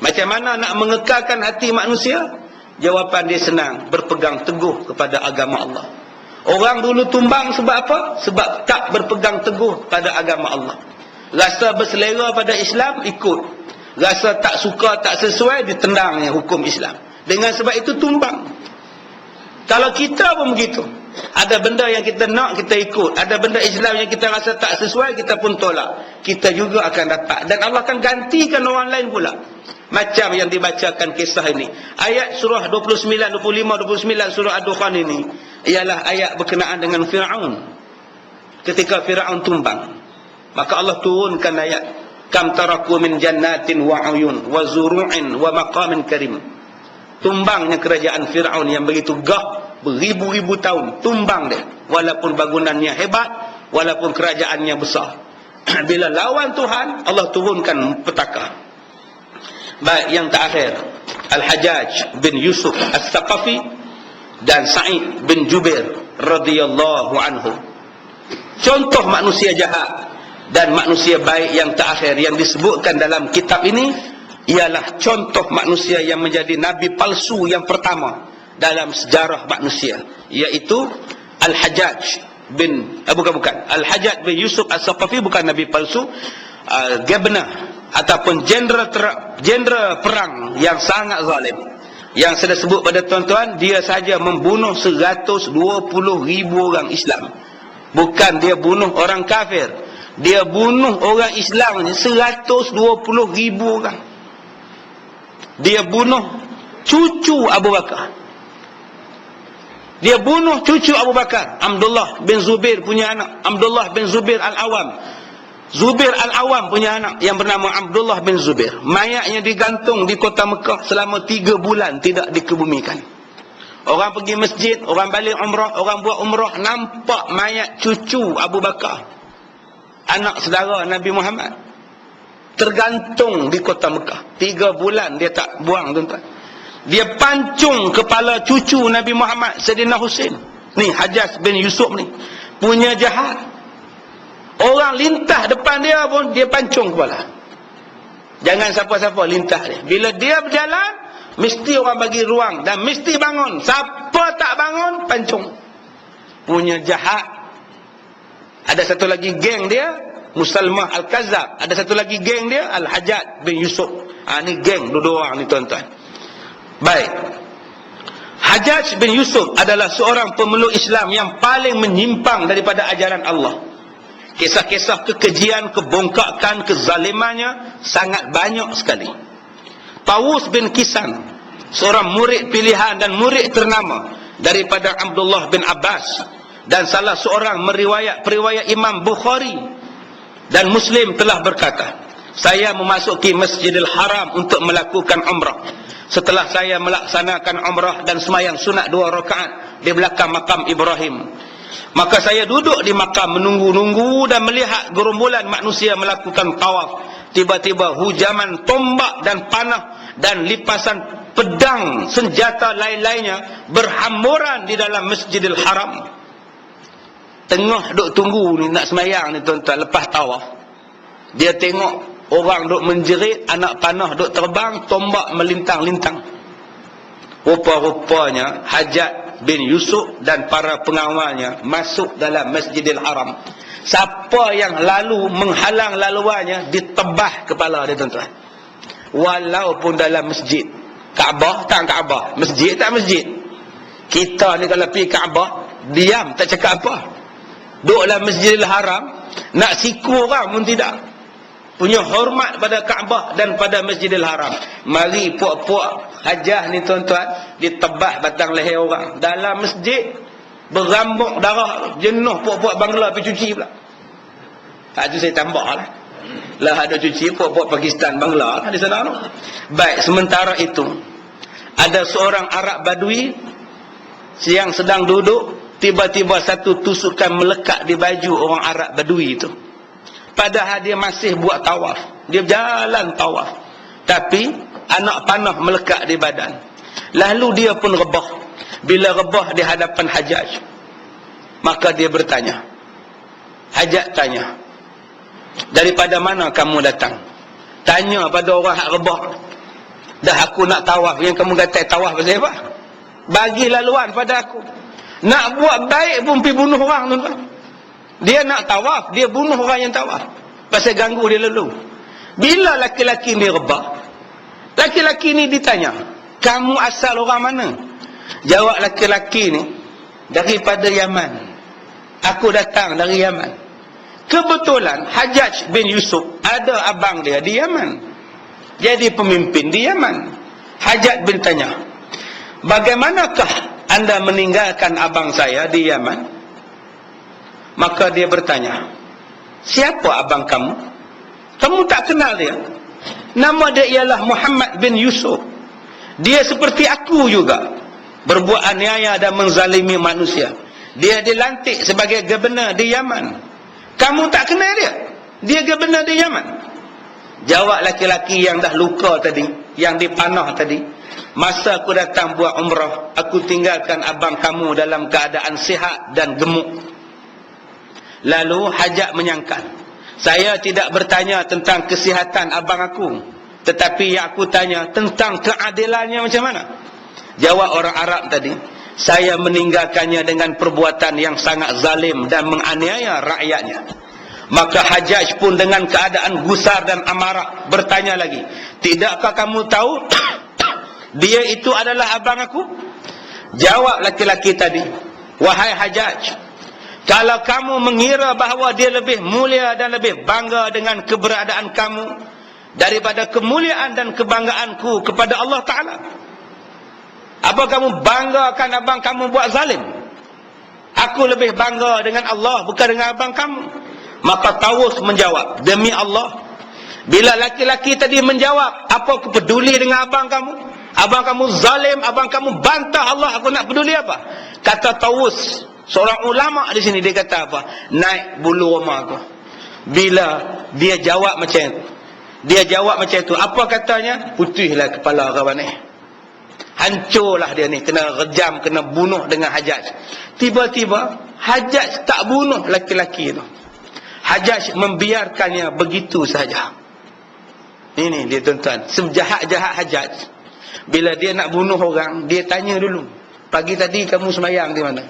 Macam mana nak mengekalkan hati manusia? Jawapan dia senang, berpegang teguh kepada agama Allah. Orang dulu tumbang sebab apa? Sebab tak berpegang teguh pada agama Allah. Rasa berselera pada Islam, ikut. Rasa tak suka, tak sesuai, ditendangnya hukum Islam. Dengan sebab itu tumbang. Kalau kita pun begitu. Ada benda yang kita nak, kita ikut. Ada benda Islam yang kita rasa tak sesuai, kita pun tolak. Kita juga akan dapat. Dan Allah akan gantikan orang lain pula. Macam yang dibacakan kisah ini. Ayat surah 29, 25, 29 surah Ad-Dukhan ini ialah ayat berkenaan dengan Fir'aun. Ketika Fir'aun tumbang, maka Allah turunkan ayat, kam taraku min jannatin wa uyun wa zuru'in wa maqamin karim. Tumbangnya kerajaan Fir'aun yang begitu gah, beribu-ribu tahun, tumbang dia. Walaupun bangunannya hebat, walaupun kerajaannya besar. Bila lawan Tuhan, Allah turunkan petaka. Baik, yang terakhir, Al-Hajjaj bin Yusuf As-Saqafi dan Sa'id bin Jubair radhiyallahu anhu. Contoh manusia jahat dan manusia baik yang terakhir yang disebutkan dalam kitab ini ialah contoh manusia yang menjadi nabi palsu yang pertama dalam sejarah manusia, iaitu Al-Hajjaj bin Al-Hajjaj bin Yusuf As-Saqafi, bukan nabi palsu, governor ataupun jenderal perang yang sangat zalim. Yang saya sebut pada tuan-tuan, dia saja membunuh 120,000 orang Islam. Bukan dia bunuh orang kafir, dia bunuh orang Islam ni 120,000 orang. Dia bunuh cucu Abu Bakar. Dia bunuh cucu Abu Bakar, Abdullah bin Zubair punya anak, Abdullah bin Zubair Al-Awam. Zubair Al-Awam punya anak yang bernama Abdullah bin Zubair. Mayatnya digantung di kota Mekah selama 3 bulan tidak dikebumikan. Orang pergi masjid, orang balik umrah, orang buat umrah, nampak mayat cucu Abu Bakar, anak saudara Nabi Muhammad, tergantung di kota Mekah. 3 bulan dia tak buang, tuan-tuan. Dia pancung kepala cucu Nabi Muhammad, Sayyidina Husain. Ni Hajjaj bin Yusuf ni punya jahat. Orang lintah depan dia pun dia pancung kepala. Jangan siapa-siapa lintah dia. Bila dia berjalan, mesti orang bagi ruang dan mesti bangun. Siapa tak bangun, pancung. Punya jahat. Ada satu lagi geng dia, Musalmah Al-Kazab. Ada satu lagi geng dia, Al-Hajjaj bin Yusuf. Ni geng dua orang ni, tuan-tuan. Baik. Hajjaj bin Yusuf adalah seorang pemeluk Islam yang paling menyimpang daripada ajaran Allah. Kisah-kisah kekejian, kebongkakan, kezalimannya sangat banyak sekali. Tawus bin Kisan, seorang murid pilihan dan murid ternama daripada Abdullah bin Abbas, dan salah seorang periwayat Imam Bukhari dan Muslim, telah berkata, saya memasuki Masjidil Haram untuk melakukan umrah. Setelah saya melaksanakan umrah dan sembahyang sunat 2 rakaat di belakang makam Ibrahim, maka saya duduk di makam menunggu-nunggu dan melihat gerombolan manusia melakukan tawaf. Tiba-tiba hujaman tombak dan panah dan lipasan pedang, senjata lain-lainnya berhamburan di dalam Masjidil Haram. Tengah duk tunggu ni nak semayang ni, tuan-tuan, lepas tawaf, dia tengok orang duk menjerit, anak panah duk terbang, tombak melintang-lintang. Rupa-rupanya Hajjaj bin Yusuf dan para pengawalnya masuk dalam Masjidil Haram. Siapa yang lalu menghalang laluannya, ditebah kepala dia, tuan-tuan. Walaupun dalam masjid. Kaabah tak Kaabah, masjid tak masjid. Kita ni kalau pergi Kaabah, diam, tak cakap apa. Duduk dalam Masjidil Haram, nak siku orang pun tidak. Punya hormat pada Kaabah dan pada Masjidil Haram. Mari puak-puak Hajjaj ni, tuan-tuan, ditebah batang leher orang dalam masjid, berambuk darah, jenuh puak-puak Bangla pergi cuci pula. Itu saya tambah lah. Lah ada cuci puak-puak Pakistan, Bangla di sana tu. Baik, sementara itu ada seorang Arab Badui yang sedang duduk tiba-tiba satu tusukan melekat di baju orang Arab Badui itu. Padahal dia masih buat tawaf. Dia jalan tawaf. Tapi anak panah melekat di badan. Lalu dia pun rebah. Bila rebah di hadapan Hajjaj, maka dia bertanya. Hajjaj tanya, daripada mana kamu datang? Tanya pada orang hak rebah. Dah aku nak tawaf, yang kamu kata tawaf pasal apa? Bagi laluan pada aku. Nak buat baik pun pergi bunuh orang, tuan-tuan. Dia nak tawaf, dia bunuh orang yang tawaf pasal ganggu dia lalu. Bila laki-laki ni rebah, laki-laki ni ditanya, kamu asal orang mana? Jawab laki-laki ni, daripada Yaman. Aku datang dari Yaman. Kebetulan Hajjaj bin Yusuf ada abang dia di Yaman, jadi pemimpin di Yaman. Hajjaj bin tanya, bagaimanakah anda meninggalkan abang saya di Yaman? Maka dia bertanya, siapa abang kamu? Kamu tak kenal dia? Nama dia ialah Muhammad bin Yusuf. Dia seperti aku juga, berbuat aniaya dan menzalimi manusia. Dia dilantik sebagai gubernur di Yaman. Kamu tak kenal dia? Dia gubernur di Yaman. Jawab laki-laki yang dah luka tadi, yang dipanah tadi, masa aku datang buat umrah, aku tinggalkan abang kamu dalam keadaan sihat dan gemuk. Lalu Hajjaj menyangkal, saya tidak bertanya tentang kesihatan abang aku, tetapi yang aku tanya tentang keadilannya macam mana. Jawab orang Arab tadi, saya meninggalkannya dengan perbuatan yang sangat zalim dan menganiaya rakyatnya. Maka Hajjaj pun dengan keadaan gusar dan amarah bertanya lagi, tidakkah kamu tahu dia itu adalah abang aku? Jawab laki-laki tadi, wahai Hajjaj, kalau kamu mengira bahawa dia lebih mulia dan lebih bangga dengan keberadaan kamu daripada kemuliaan dan kebanggaanku kepada Allah Ta'ala, apa kamu banggakan abang kamu buat zalim? Aku lebih bangga dengan Allah, bukan dengan abang kamu. Maka Tawus menjawab, demi Allah, bila laki-laki tadi menjawab, apa aku peduli dengan abang kamu? Abang kamu zalim, abang kamu bantah Allah, aku nak peduli apa? Kata Tawus, seorang ulama di sini, dia kata apa? Naik bulu roma aku. Bila dia jawab macam itu, apa katanya? Putihlah kepala kawan ni. Hancurlah dia ni, kena rejam, kena bunuh dengan Hajjaj. Tiba-tiba Hajjaj tak bunuh laki-laki itu. Hajjaj membiarkannya begitu saja. Ini dia tuan-tuan, sejahat-jahat Hajjaj. Bila dia nak bunuh orang, dia tanya dulu, pagi tadi kamu semayang di mana?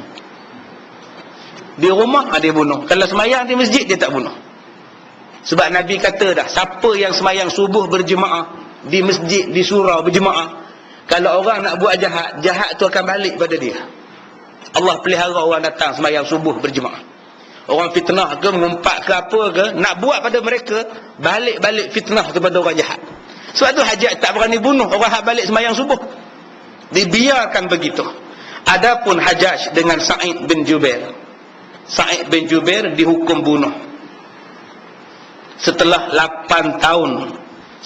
Di rumah dia bunuh. Kalau semayang di masjid, dia tak bunuh. Sebab Nabi kata dah, siapa yang semayang subuh berjemaah di masjid, di surau berjemaah, kalau orang nak buat jahat, jahat tu akan balik pada dia. Allah pelihara orang datang semayang subuh berjemaah. Orang fitnah ke, mengumpat ke apa ke, nak buat pada mereka, balik-balik fitnah kepada orang jahat. Sebab tu Hajjaj tak berani bunuh orang hak balik semayang subuh. Dibiarkan begitu. Adapun Hajjaj dengan Sa'id bin Jubair, Sa'id bin Jubair dihukum bunuh. Setelah 8 tahun,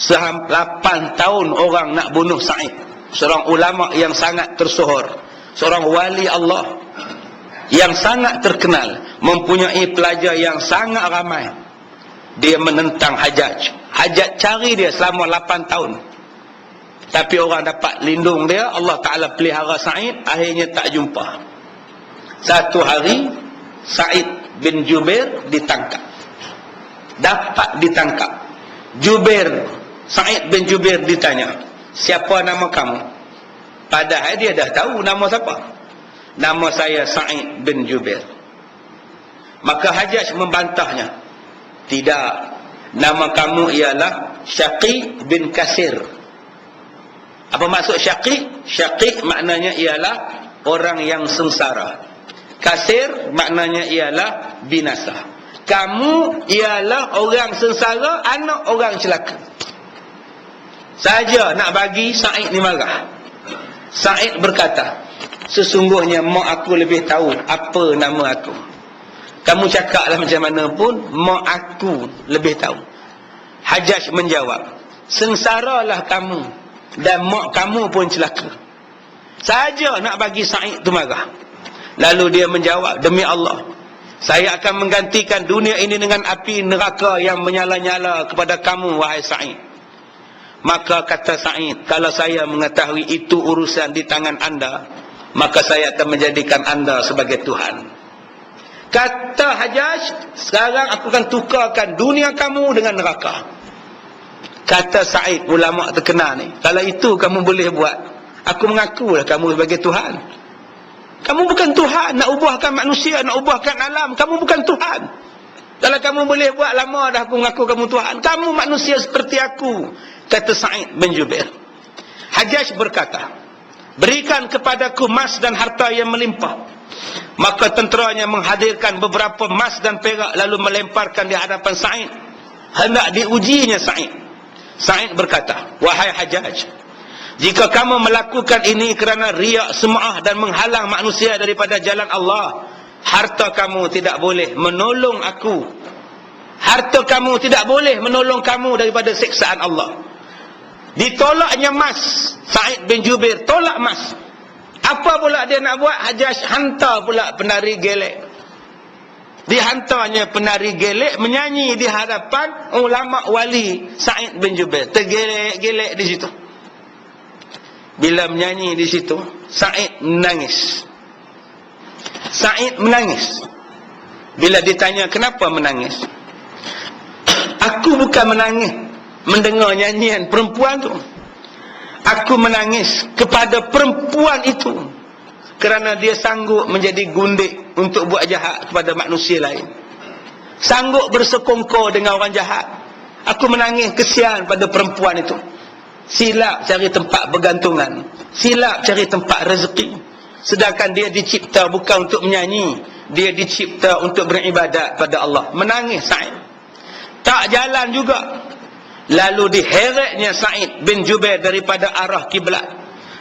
8 tahun orang nak bunuh Sa'id. Seorang ulama yang sangat tersohor, seorang wali Allah yang sangat terkenal, mempunyai pelajar yang sangat ramai. Dia menentang Hajjaj. Hajjaj cari dia selama 8 tahun. Tapi orang dapat lindung dia, Allah Ta'ala pelihara Sa'id, akhirnya tak jumpa. Satu hari, Sa'id bin Jubair ditangkap. Dapat ditangkap. Sa'id bin Jubair ditanya, siapa nama kamu? Padahal dia dah tahu nama siapa. Nama saya Sa'id bin Jubair. Maka Hajjaj membantahnya, tidak, nama kamu ialah Syaqi bin Kasir. Apa maksud Syaqi? Syaqi maknanya ialah orang yang sengsara. Kasir maknanya ialah binasa. Kamu ialah orang sengsara, anak orang celaka. Saja nak bagi Sa'id ni marah. Sa'id berkata, sesungguhnya mak aku lebih tahu apa nama aku. Kamu cakaplah macam mana pun, mak aku lebih tahu. Hajjaj menjawab, sengsaralah kamu dan mak kamu pun celaka. Saja nak bagi Sa'id tu marah. Lalu dia menjawab, demi Allah, saya akan menggantikan dunia ini dengan api neraka yang menyala-nyala kepada kamu, wahai Sa'id. Maka kata Sa'id, kalau saya mengetahui itu urusan di tangan anda, maka saya akan menjadikan anda sebagai Tuhan. Kata Hajjaj, sekarang aku akan tukarkan dunia kamu dengan neraka. Kata Sa'id, ulama terkenal ni, kalau itu kamu boleh buat, aku mengakulah kamu sebagai Tuhan. Kamu bukan Tuhan, nak ubahkan manusia, nak ubahkan alam, kamu bukan Tuhan. Kalau kamu boleh buat, lama dah aku mengaku kamu Tuhan. Kamu manusia seperti aku, kata Sa'id bin Jubair. Hajjaj berkata, berikan kepadaku emas dan harta yang melimpah. Maka tenteranya menghadirkan beberapa emas dan perak, lalu melemparkan di hadapan Sa'id. Hendak diujinya Sa'id. Sa'id berkata, wahai Hajjaj, jika kamu melakukan ini kerana riak, sum'ah dan menghalang manusia daripada jalan Allah, harta kamu tidak boleh menolong aku. Harta kamu tidak boleh menolong kamu daripada siksaan Allah. Ditolaknya emas. Sa'id bin Jubair tolak emas. Apa pula dia nak buat? Hajjaj hantar pula penari gelek. Dihantarnya penari gelek menyanyi di hadapan ulama wali Sa'id bin Jubair. Tergelek-gelek di situ. Bila menyanyi di situ, Sa'id menangis. Sa'id menangis. Bila ditanya kenapa menangis, aku bukan menangis mendengar nyanyian perempuan tu. Aku menangis kepada perempuan itu kerana dia sanggup menjadi gundik untuk buat jahat kepada manusia lain. Sanggup bersekongkol dengan orang jahat. Aku menangis kesian pada perempuan itu. Silap cari tempat bergantungan, silap cari tempat rezeki. Sedangkan dia dicipta bukan untuk menyanyi, dia dicipta untuk beribadat pada Allah. Menangis Sa'id. Tak jalan juga. Lalu diheretnya Sa'id bin Jubair daripada arah kiblat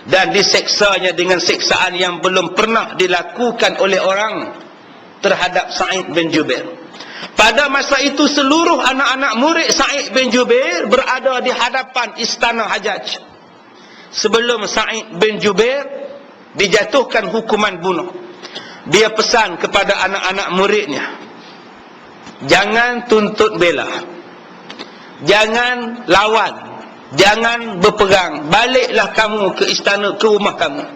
dan diseksanya dengan seksaan yang belum pernah dilakukan oleh orang terhadap Sa'id bin Jubair. Pada masa itu seluruh anak-anak murid Sa'id bin Jubair berada di hadapan istana Hajjaj. Sebelum Sa'id bin Jubair dijatuhkan hukuman bunuh, dia pesan kepada anak-anak muridnya, jangan tuntut bela, jangan lawan, jangan berperang, baliklah kamu ke istana, ke rumah kamu.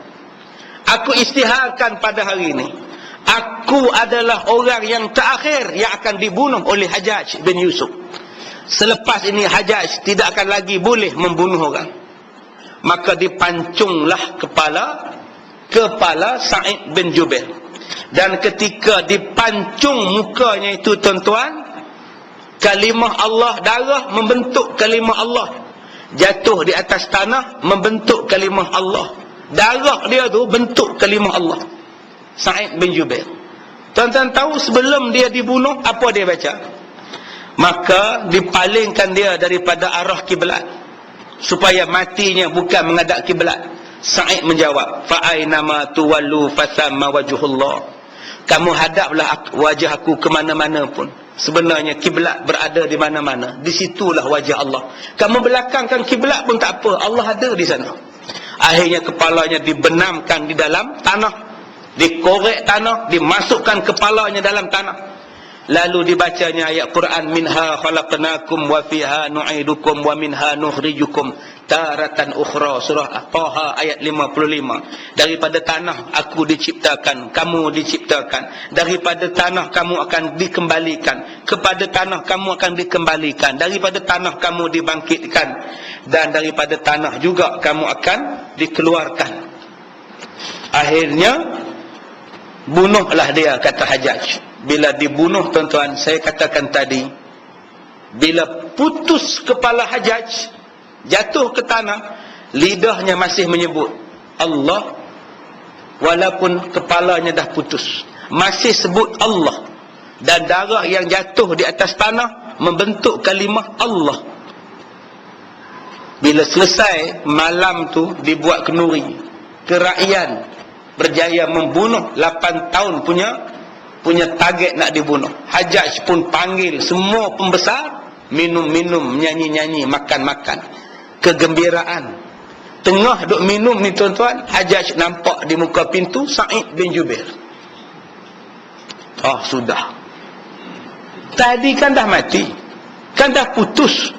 Aku isytiharkan pada hari ini, aku adalah orang yang terakhir yang akan dibunuh oleh Hajjaj bin Yusuf. Selepas ini Hajjaj tidak akan lagi boleh membunuh orang. Maka dipancunglah kepala Sa'id bin Jubair. Dan ketika dipancung mukanya itu, tuan-tuan, kalimah Allah, darah membentuk kalimah Allah, jatuh di atas tanah membentuk kalimah Allah. Darah dia tu bentuk kalimah Allah. Sa'id bin Jubair. Tuan-tuan tahu sebelum dia dibunuh apa dia baca? Maka dipalingkan dia daripada arah kiblat supaya matinya bukan menghadap kiblat. Sa'id menjawab, fa aynama tuwallu fathamma wajhullah. Kamu hadaplah wajah aku ke mana-mana pun, sebenarnya kiblat berada di mana-mana, di situlah wajah Allah. Kamu belakangkan kiblat pun tak apa, Allah ada di sana. Akhirnya kepalanya dibenamkan di dalam tanah, dikorek tanah, dimasukkan kepalanya dalam tanah. Lalu dibacanya ayat Quran, minha khalaqnakum wa fiha nu'idukum wa minha nukhrijukum taratan ukhra, surah Taha ayat 55. Daripada tanah aku diciptakan, kamu diciptakan, daripada tanah kamu akan dikembalikan, kepada tanah kamu akan dikembalikan, daripada tanah kamu dibangkitkan, dan daripada tanah juga kamu akan dikeluarkan. Akhirnya bunuhlah dia, kata Hajjaj. Bila dibunuh, tuan-tuan, saya katakan tadi, bila putus kepala Hajjaj, jatuh ke tanah, lidahnya masih menyebut Allah, walaupun kepalanya dah putus, masih sebut Allah. Dan darah yang jatuh di atas tanah membentuk kalimah Allah. Bila selesai malam tu, dibuat kenduri, kerajaan berjaya membunuh 8 tahun punya target nak dibunuh. Hajjaj pun panggil semua pembesar, minum-minum, nyanyi-nyanyi, makan-makan, kegembiraan. Tengah duk minum ni, tuan-tuan, Hajjaj nampak di muka pintu Sa'id bin Jubair. Oh, sudah. Tadi kan dah mati. Kan dah putus.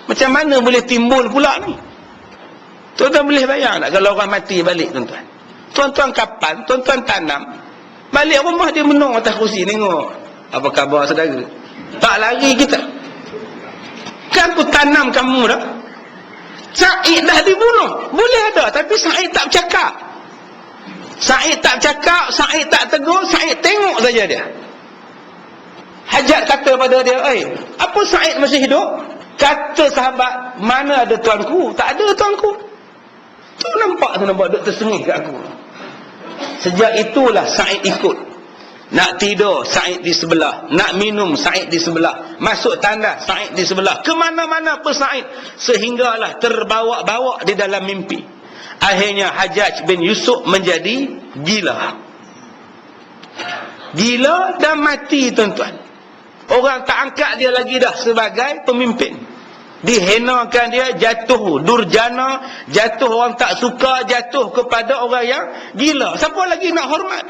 Macam mana boleh timbul pula ni? Tuan-tuan boleh bayang tak kalau orang mati balik, tuan-tuan? Tuan-tuan kapan? Tuan-tuan tanam. Balik rumah dia menung atas kursi, tengok. Apa khabar saudara? Tak lari kita. Kan aku tanam kamu dah. Said dah dibunuh. Boleh ada, tapi Said tak bercakap. Said tak bercakap, Said tak tegur, Said tengok saja dia. Hajat kata pada dia, apa Said masih hidup? Kata sahabat, mana ada tuanku? Tak ada tuanku. Tu nampak duk tersengih kat aku. Sejak itulah Said ikut. Nak tidur, Said di sebelah. Nak minum, Said di sebelah. Masuk tandas, Said di sebelah. Kemana-mana pun Said. Sehinggalah terbawa-bawa di dalam mimpi. Akhirnya Hajjaj bin Yusuf menjadi gila. Gila dan mati, tuan-tuan. Orang tak angkat dia lagi dah sebagai pemimpin. Dihenakan dia, jatuh durjana, jatuh orang tak suka, jatuh kepada orang yang gila. Siapa lagi nak hormat?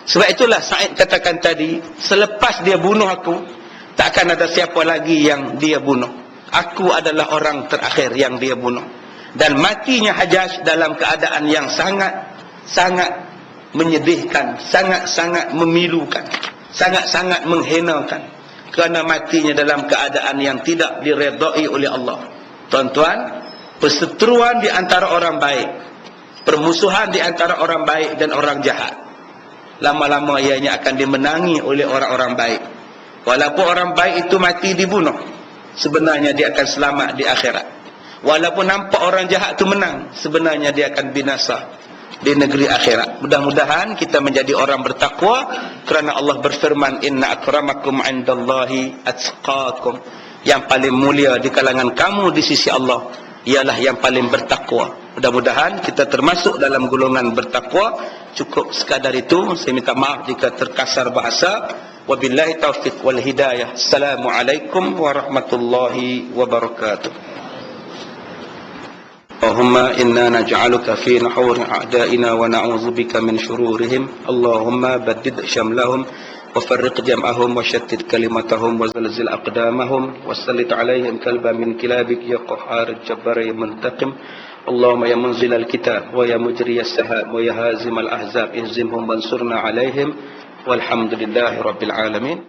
Sebab itulah Said katakan tadi, selepas dia bunuh aku, takkan ada siapa lagi yang dia bunuh. Aku adalah orang terakhir yang dia bunuh. Dan matinya Hajjaj dalam keadaan yang sangat menyedihkan, sangat memilukan, sangat menghenakan. Kerana matinya dalam keadaan yang tidak diredai oleh Allah. Tuan-tuan, perseteruan di antara orang baik, permusuhan di antara orang baik dan orang jahat, lama-lama ianya akan dimenangi oleh orang-orang baik. Walaupun orang baik itu mati dibunuh, sebenarnya dia akan selamat di akhirat. Walaupun nampak orang jahat itu menang, sebenarnya dia akan binasa di negeri akhirat. Mudah-mudahan kita menjadi orang bertakwa, kerana Allah berfirman, inna akramakum indallahi atqakum. Yang paling mulia di kalangan kamu di sisi Allah ialah yang paling bertakwa. Mudah-mudahan kita termasuk dalam golongan bertakwa. Cukup sekadar itu. Saya minta maaf jika terkasar bahasa. Wabillahi taufiq wal hidayah. Assalamualaikum warahmatullahi wabarakatuh. اللهم إنا نجعلك في نحور أعدائنا ونعوذ بك من شرورهم. اللهم بدد شملهم وفرق جمعهم وشتت كلمتهم وزلزل أقدامهم وسلط عليهم كلبا من كلابك يا قهار الجبار يا منتقم. اللهم يا منزل الكتاب ويا مجري السحاب ويا هازم الأحزاب اهزمهم وانصرنا عليهم والحمد لله رب العالمين.